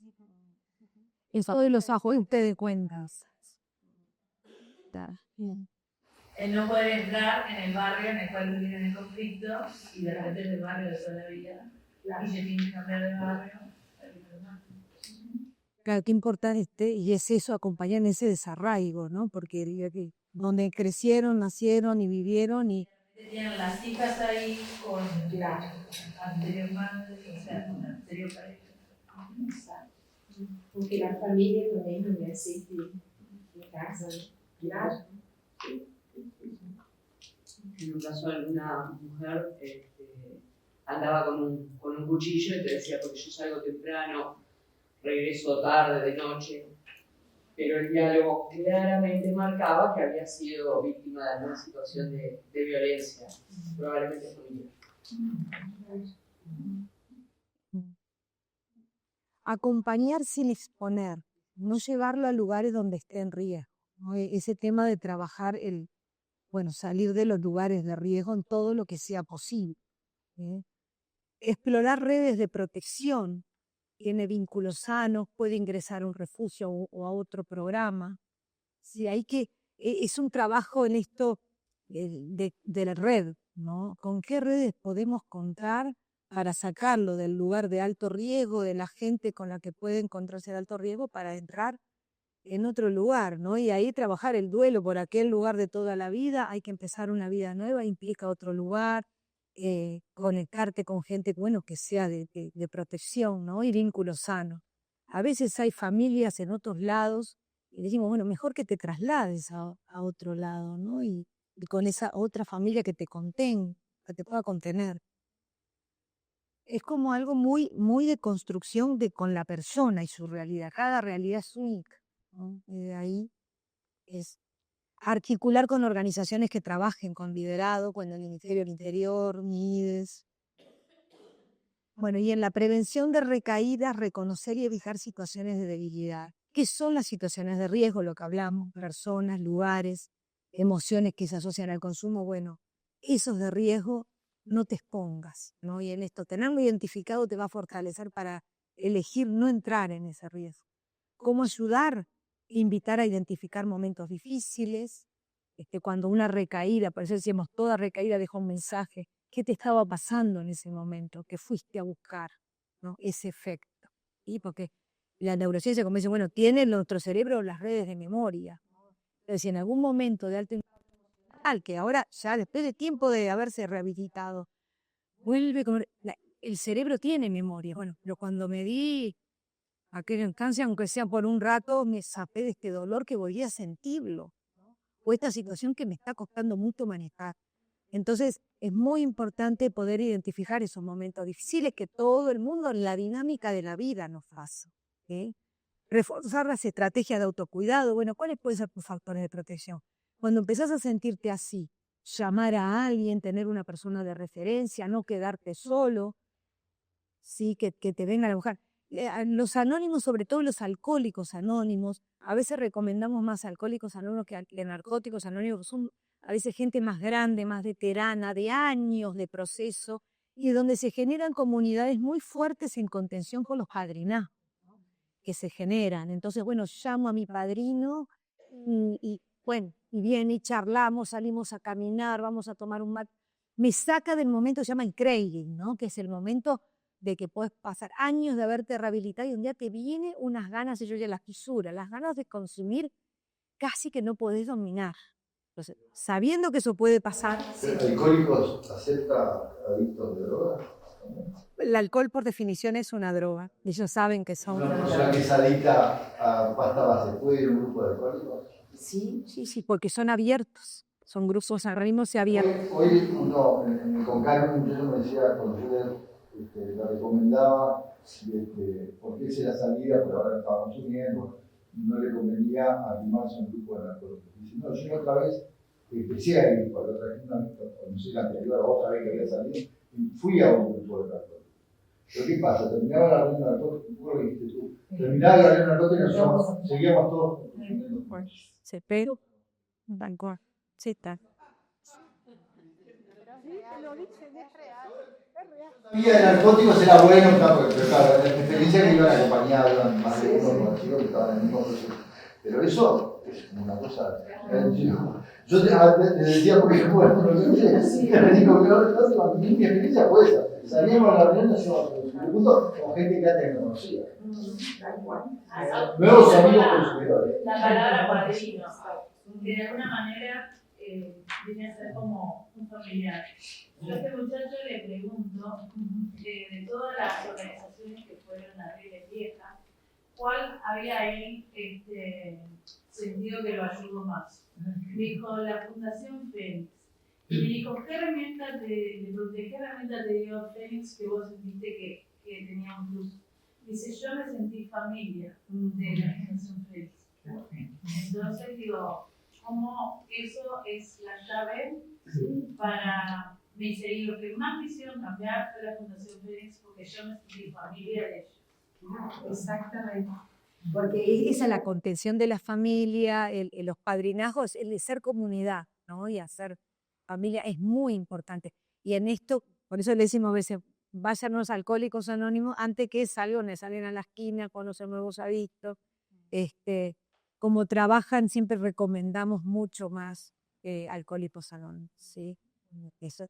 Eso de los ajustes de cuentas. El no poder entrar en el barrio en el cual viven en conflicto y de repente es el barrio de toda la vida. Y se tiene que cambiar de barrio. Claro, qué importante, y es eso, acompañar en ese desarraigo, ¿no? Porque donde crecieron, nacieron y vivieron y... Tenían las hijas ahí con la anterior madre, o sea, con la anterior pareja. Porque la familia também não é sempre em casa. Claro. En un caso, una mujer andaba con un cuchillo y te decía, porque yo salgo temprano, regreso tarde, de noche, pero el diálogo claramente marcaba que había sido víctima de alguna situación de violencia, probablemente familiar. Acompañar sin exponer, no llevarlo a lugares donde esté en riesgo, ¿no? Ese tema de trabajar salir de los lugares de riesgo en todo lo que sea posible. Explorar redes de protección, tiene vínculos sanos, puede ingresar a un refugio o a otro programa. Sí, es un trabajo en esto de la red, ¿no? ¿Con qué redes podemos contar para sacarlo del lugar de alto riesgo, de la gente con la que puede encontrarse de alto riesgo, para entrar en otro lugar, ¿no? Y ahí trabajar el duelo por aquel lugar de toda la vida, hay que empezar una vida nueva, implica otro lugar, conectarte con gente, que sea de protección, ¿no? Y vínculos sanos. A veces hay familias en otros lados y decimos, mejor que te traslades a otro lado, ¿no? Y con esa otra familia que te contenga, que te pueda contener. Es como algo muy, muy de construcción con la persona y su realidad. Cada realidad es única, ¿no? Y de ahí es articular con organizaciones que trabajen con liderado, con el Ministerio del Interior, MIDES. Y en la prevención de recaídas, reconocer y evitar situaciones de debilidad. ¿Qué son las situaciones de riesgo? Lo que hablamos, personas, lugares, emociones que se asocian al consumo. Esos de riesgo, no te expongas, ¿no? Y en esto, tenerlo identificado te va a fortalecer para elegir no entrar en ese riesgo. ¿Cómo ayudar? Invitar a identificar momentos difíciles. Cuando una recaída, por eso decíamos, toda recaída deja un mensaje. ¿Qué te estaba pasando en ese momento? ¿Qué fuiste a buscar? ¿No? Ese efecto. Y porque la neurociencia, como dice, tiene en nuestro cerebro las redes de memoria. Entonces, si en algún momento de alto impacto emocional, que ahora ya después de tiempo de haberse rehabilitado, vuelve con el cerebro tiene memoria. Pero cuando me di aquel alcance, aunque sea por un rato, me zapé de este dolor que volví a sentirlo, ¿no? O esta situación que me está costando mucho manejar. Entonces, es muy importante poder identificar esos momentos difíciles que todo el mundo en la dinámica de la vida nos pasa, ¿sí? Reforzar las estrategias de autocuidado. ¿Cuáles pueden ser tus factores de protección? Cuando empezás a sentirte así, llamar a alguien, tener una persona de referencia, no quedarte solo, ¿sí? Que te vengan a buscar. Los anónimos, sobre todo los alcohólicos anónimos, a veces recomendamos más alcohólicos anónimos que narcóticos anónimos, son a veces gente más grande, más veterana, de años de proceso, y donde se generan comunidades muy fuertes en contención con los padrinazgos, ¿no? Que se generan. Entonces, llamo a mi padrino y viene y charlamos, salimos a caminar, vamos a tomar un mate. Me saca del momento, se llama el craving, ¿no? Que es el momento de que puedes pasar años de haberte rehabilitado y un día te viene unas ganas, y yo ya las fisuras, las ganas de consumir casi que no podés dominar. Entonces, sabiendo que eso puede pasar... ¿Alcohólicos acepta adictos de drogas? El alcohol por definición es una droga. Ellos saben que son... ¿Una persona que es adicta a pasta base puede ir a un grupo de alcohólicos? Sí, porque son abiertos. Son grupos anónimos y abiertos. Hoy uno, en el CONCAR, un muchacho me decía, cuando yo le recomendaba, porque esa era salida, pero ahora estaba consumiendo, no le convenía animarse a un grupo de narcóticos. Dice, no, yo otra vez empecé a ir, porque otra vez, no sé, la anterior, otra vez que había salido, y fui a un grupo de narcóticos. Pero ¿qué pasa? Terminaba la reunión de narcóticos, ¿cómo lo dijiste tú? Terminaba la reunión de narcóticos y nosotros seguíamos todos consumiendo. Se pero, d'accord, sí está. La vida de narcóticos era bueno, pero claro, en la experiencia que iban acompañados, iban más de uno conocidos que estaban en el mismo proceso. Pero eso es como una cosa. Yo te decía, porque bueno, mi experiencia fue esa. Salíamos a la reunión y hacíamos con gente que antes no conocía. Nuevos amigos consumidores. La palabra padrino, que de alguna manera viene a ser como un familiar. Yo a este muchacho le pregunto, de todas las organizaciones que fueron a Red Vieja, ¿cuál había él sentido que lo ayudó más? Me dijo, la Fundación Fénix. Y me dijo, ¿qué herramienta te dio Fénix que vos sentiste que tenía un plus? Dice, yo me sentí familia de la Fundación Fénix. Entonces digo, ¿cómo eso es la llave para... Me dice, y lo que más me hicieron cambiar fue la Fundación Fénix porque yo me sentí familia de ellos. Exactamente. Porque esa es la contención de la familia, los padrinazgos, el de ser comunidad, ¿no? Y hacer familia es muy importante. Y en esto, por eso le decimos a veces, vayan los alcohólicos anónimos antes que salgan a la esquina, conocen nuevos adictos. Como trabajan, siempre recomendamos mucho más alcohólicos anónimos, ¿sí? Eso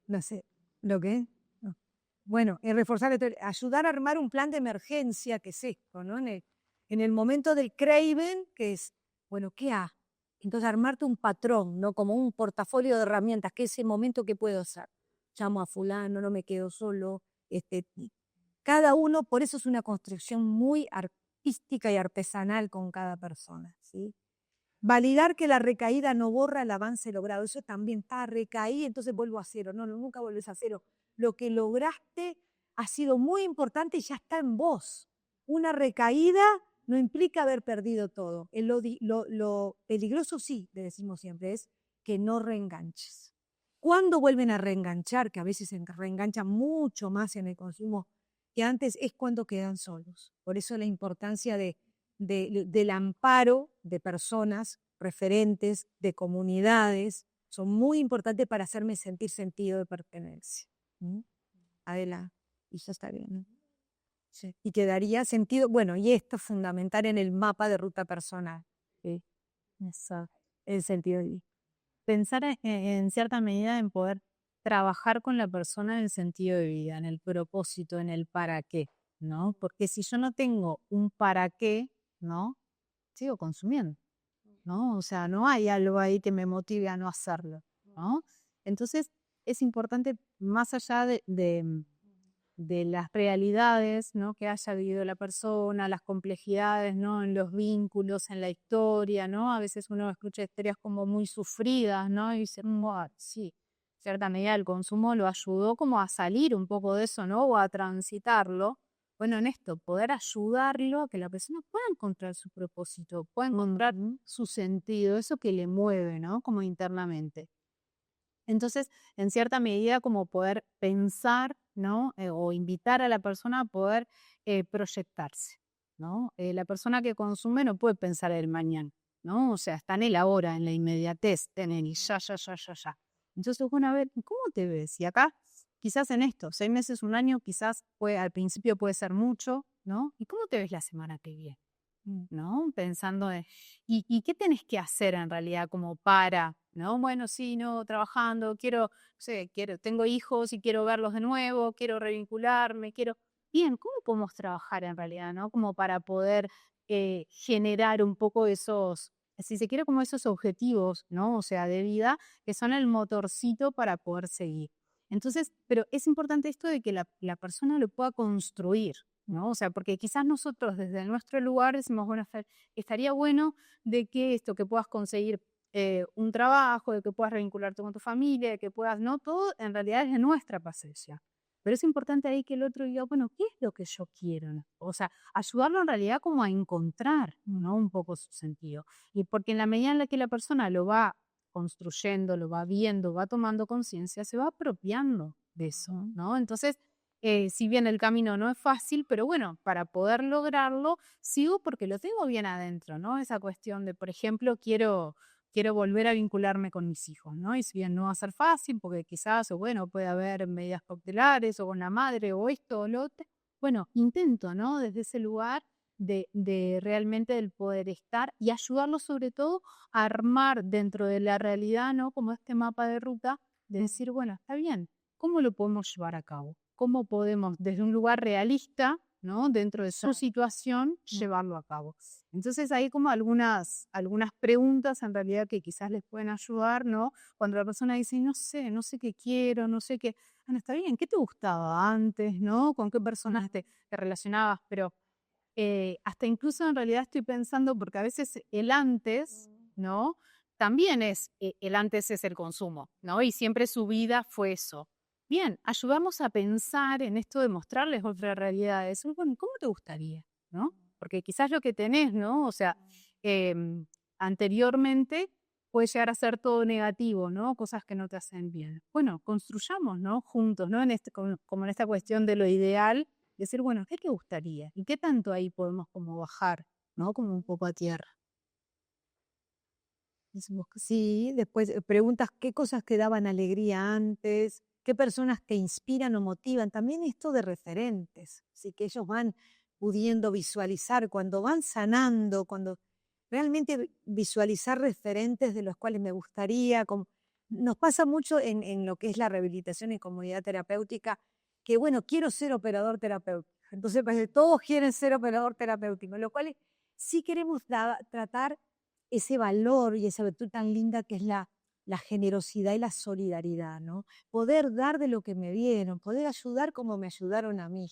no sé, ¿lo qué? Bueno, reforzar, ayudar a armar un plan de emergencia, que es esto, ¿no? En el momento del craven, que es, bueno, ¿qué ha? Entonces armarte un patrón, ¿no? Como un portafolio de herramientas, ¿qué es ese momento que puedo hacer? Llamo a fulano, no me quedo solo. Cada uno, por eso es una construcción muy artística y artesanal con cada persona, ¿sí? Validar que la recaída no borra el avance logrado. Eso también está recaí, entonces vuelvo a cero. No, nunca vuelves a cero. Lo que lograste ha sido muy importante y ya está en vos. Una recaída no implica haber perdido todo. Lo peligroso, sí, le decimos siempre, es que no reenganches. Cuando vuelven a reenganchar, que a veces se reenganchan mucho más en el consumo que antes, es cuando quedan solos. Por eso la importancia del amparo de personas, referentes, de comunidades, son muy importantes para hacerme sentir sentido de pertenencia. Adela, y ya está bien, ¿no? Sí. Y te daría sentido, bueno, y esto es fundamental en el mapa de ruta personal. Sí. Eso, el sentido de vida. Pensar en cierta medida en poder trabajar con la persona en el sentido de vida, en el propósito, en el para qué, ¿no? Porque si yo no tengo un para qué, ¿no? Sigo consumiendo, ¿no? O sea, no hay algo ahí que me motive a no hacerlo, ¿no? Entonces, es importante, más allá de las realidades, ¿no? Que haya vivido la persona, las complejidades, ¿no? En los vínculos, en la historia, ¿no? A veces uno escucha historias como muy sufridas, ¿no? Y dice, sí, cierta medida el consumo lo ayudó como a salir un poco de eso, ¿no? O a transitarlo. Bueno, en esto, poder ayudarlo a que la persona pueda encontrar su propósito, pueda encontrar su sentido, eso que le mueve, ¿no? Como internamente. Entonces, en cierta medida, como poder pensar, ¿no? O invitar a la persona a poder proyectarse, ¿no? La persona que consume no puede pensar en el mañana, ¿no? O sea, está en el ahora, en la inmediatez, en el ya. Entonces, bueno, a ver, ¿cómo te ves? Y acá, quizás en esto, 6 meses, 1 año, quizás al principio puede ser mucho, ¿no? ¿Y cómo te ves la semana que viene? ¿No? Pensando en, ¿y qué tenés que hacer en realidad como para, ¿no? Bueno, sí, no, trabajando, tengo hijos y quiero verlos de nuevo, quiero revincularme, Bien, ¿cómo podemos trabajar en realidad, ¿no? Como para poder generar un poco esos, si se quiere, como esos objetivos, ¿no? O sea, de vida, que son el motorcito para poder seguir. Entonces, pero es importante esto de que la persona lo pueda construir, ¿no? O sea, porque quizás nosotros desde nuestro lugar decimos, bueno, estaría bueno de que esto, que puedas conseguir un trabajo, de que puedas revincularte con tu familia, de que puedas, no, todo en realidad es de nuestra paciencia. Pero es importante ahí que el otro diga, bueno, ¿qué es lo que yo quiero? ¿No? O sea, ayudarlo en realidad como a encontrar, ¿no? Un poco su sentido. Y porque en la medida en la que la persona lo va construyendo, lo va viendo, va tomando conciencia, se va apropiando de eso, ¿no? Entonces, si bien el camino no es fácil, pero bueno, para poder lograrlo, sigo porque lo tengo bien adentro, ¿no? Esa cuestión de, por ejemplo, quiero volver a vincularme con mis hijos, ¿no? Y si bien no va a ser fácil, porque quizás, o bueno, puede haber medidas cautelares, o con la madre, o esto, o lo otro, bueno, intento, ¿no? Desde ese lugar de realmente del poder estar y ayudarlo sobre todo a armar dentro de la realidad, ¿no? Como este mapa de ruta, de decir, bueno, está bien, ¿cómo lo podemos llevar a cabo? ¿Cómo podemos, desde un lugar realista, ¿no? Dentro de su situación, llevarlo a cabo? Entonces hay como algunas preguntas en realidad que quizás les pueden ayudar, ¿no? Cuando la persona dice, no sé qué quiero, no sé qué, está bien, ¿qué te gustaba antes, ¿no? ¿Con qué personas te relacionabas? Pero hasta incluso en realidad estoy pensando, porque a veces el antes, ¿no? También el antes es el consumo, ¿no? Y siempre su vida fue eso. Bien, ayudamos a pensar en esto de mostrarles otras realidades. Bueno, ¿cómo te gustaría? ¿No? Porque quizás lo que tenés, ¿no? O sea, anteriormente puede llegar a ser todo negativo, ¿no? Cosas que no te hacen bien. Bueno, construyamos, ¿no? Juntos, ¿no? Como en esta cuestión de lo ideal, decir, bueno, ¿qué te gustaría? ¿Y qué tanto ahí podemos como bajar, ¿no? Como un poco a tierra. Sí, después preguntas qué cosas te daban alegría antes, qué personas te inspiran o motivan. También esto de referentes, así que ellos van pudiendo visualizar, cuando van sanando, cuando realmente visualizar referentes de los cuales me gustaría. Nos pasa mucho en lo que es la rehabilitación en comunidad terapéutica, que bueno, quiero ser operador terapéutico. Entonces todos quieren ser operador terapéutico, lo cual sí queremos tratar ese valor y esa virtud tan linda que es la generosidad y la solidaridad, ¿no? Poder dar de lo que me dieron, poder ayudar como me ayudaron a mí.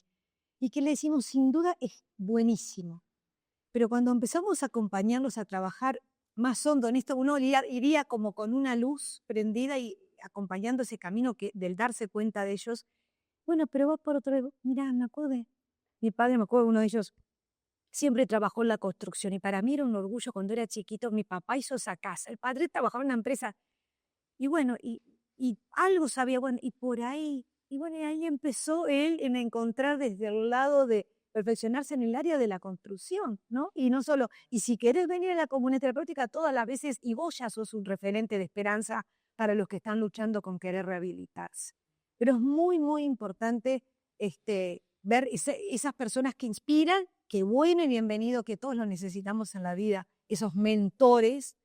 Y que le decimos, sin duda es buenísimo. Pero cuando empezamos a acompañarlos a trabajar más hondo en esto, uno iría como con una luz prendida y acompañando ese camino del darse cuenta de ellos. Bueno, pero va por otro lado. Mirá, me acuerdo, mi padre, me acuerdo, uno de ellos siempre trabajó en la construcción y para mí era un orgullo cuando era chiquito. Mi papá hizo esa casa, el padre trabajaba en una empresa y bueno, y algo sabía, bueno, y por ahí, y bueno, y ahí empezó él en encontrar desde el lado de perfeccionarse en el área de la construcción, ¿no? Y no solo, y si querés venir a la comunidad terapéutica todas las veces, y vos ya sos un referente de esperanza para los que están luchando con querer rehabilitarse. Pero es muy, muy importante ver esas personas que inspiran. Qué bueno y bienvenido, que todos lo necesitamos en la vida, esos mentores,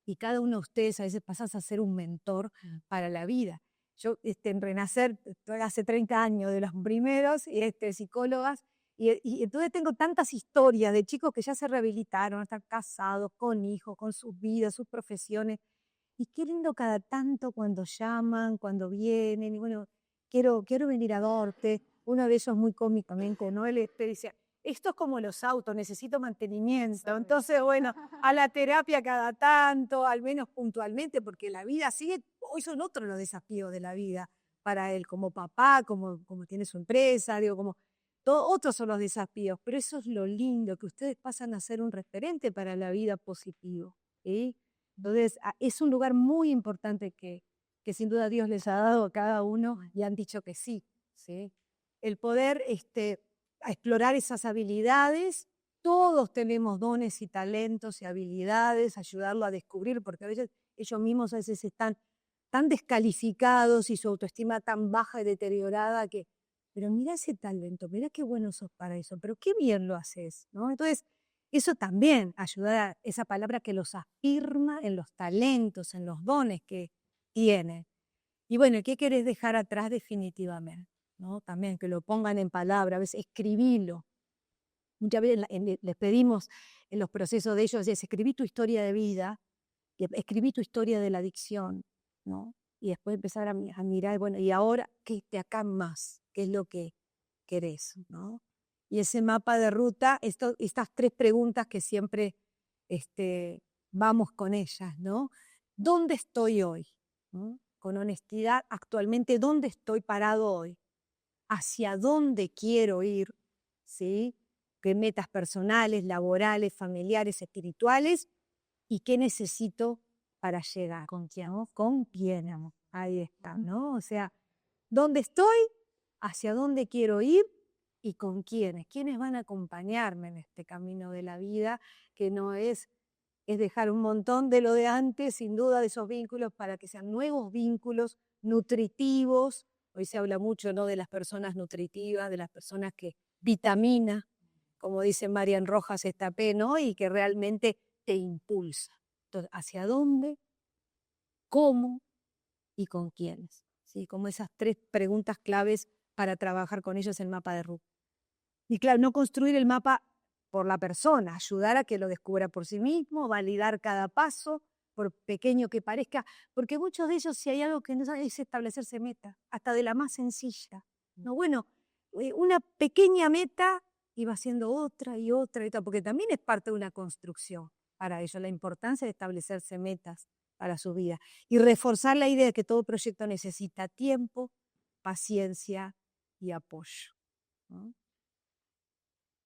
y cada uno de ustedes a veces pasas a ser un mentor para la vida. Yo en Renacer, hace 30 años de los primeros psicólogas, y entonces tengo tantas historias de chicos que ya se rehabilitaron, están casados, con hijos, con sus vidas, sus profesiones, y qué lindo cada tanto cuando llaman, cuando vienen, y bueno, quiero venir a verte. Uno de ellos muy cómicamente, ¿no? Él dice, esto es como los autos, necesito mantenimiento. Entonces, bueno, a la terapia cada tanto, al menos puntualmente, porque la vida sigue. Hoy son otros los desafíos de la vida para él, como papá, como tiene su empresa, otros son los desafíos, pero eso es lo lindo, que ustedes pasan a ser un referente para la vida positivo, ¿sí? Entonces, es un lugar muy importante que sin duda Dios les ha dado a cada uno y han dicho que sí, ¿sí? El poder a explorar esas habilidades. Todos tenemos dones y talentos y habilidades, ayudarlo a descubrir, porque a veces ellos mismos a veces están tan descalificados y su autoestima tan baja y deteriorada que, pero mira ese talento, mira qué bueno sos para eso, pero qué bien lo haces, ¿no? Entonces, eso también ayuda a esa palabra que los afirma en los talentos, en los dones que tienen. Y bueno, ¿qué querés dejar atrás definitivamente? ¿No? También que lo pongan en palabras, a veces escribilo. Muchas veces les pedimos en los procesos de ellos, escribí tu historia de vida, escribí tu historia de la adicción, ¿no? Y después empezar a mirar, bueno, y ahora, ¿qué de acá más? ¿Qué es lo que querés? ¿No? Y ese mapa de ruta, estas 3 preguntas que siempre vamos con ellas, ¿no? ¿Dónde estoy hoy? ¿No? Con honestidad, actualmente, ¿dónde estoy parado hoy? ¿Hacia dónde quiero ir? ¿Sí? ¿Qué metas personales, laborales, familiares, espirituales? ¿Y qué necesito para llegar? ¿Con quién? ¿No? ¿Con quién? Ahí está, ¿no? O sea, ¿dónde estoy? ¿Hacia dónde quiero ir? ¿Y con quiénes? ¿Quiénes van a acompañarme en este camino de la vida? Que no es dejar un montón de lo de antes, sin duda, de esos vínculos, para que sean nuevos vínculos nutritivos. Hoy se habla mucho, ¿no?, de las personas nutritivas, de las personas que vitamina, como dice Marian Rojas Estapé, ¿no?, y que realmente te impulsa. Entonces, ¿hacia dónde? ¿Cómo? ¿Y con quiénes? ¿Sí? Como esas 3 preguntas claves para trabajar con ellos el mapa de ruta. Y claro, no construir el mapa por la persona, ayudar a que lo descubra por sí mismo, validar cada paso, por pequeño que parezca, porque muchos de ellos, si hay algo que no saben, es establecerse meta, hasta de la más sencilla. ¿No? Bueno, una pequeña meta iba haciendo otra y otra y otra, porque también es parte de una construcción para ello, la importancia de establecerse metas para su vida y reforzar la idea de que todo proyecto necesita tiempo, paciencia y apoyo, ¿no?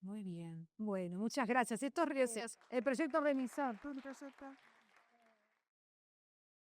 Muy bien. Bueno, muchas gracias. Esto es el proyecto Remisor.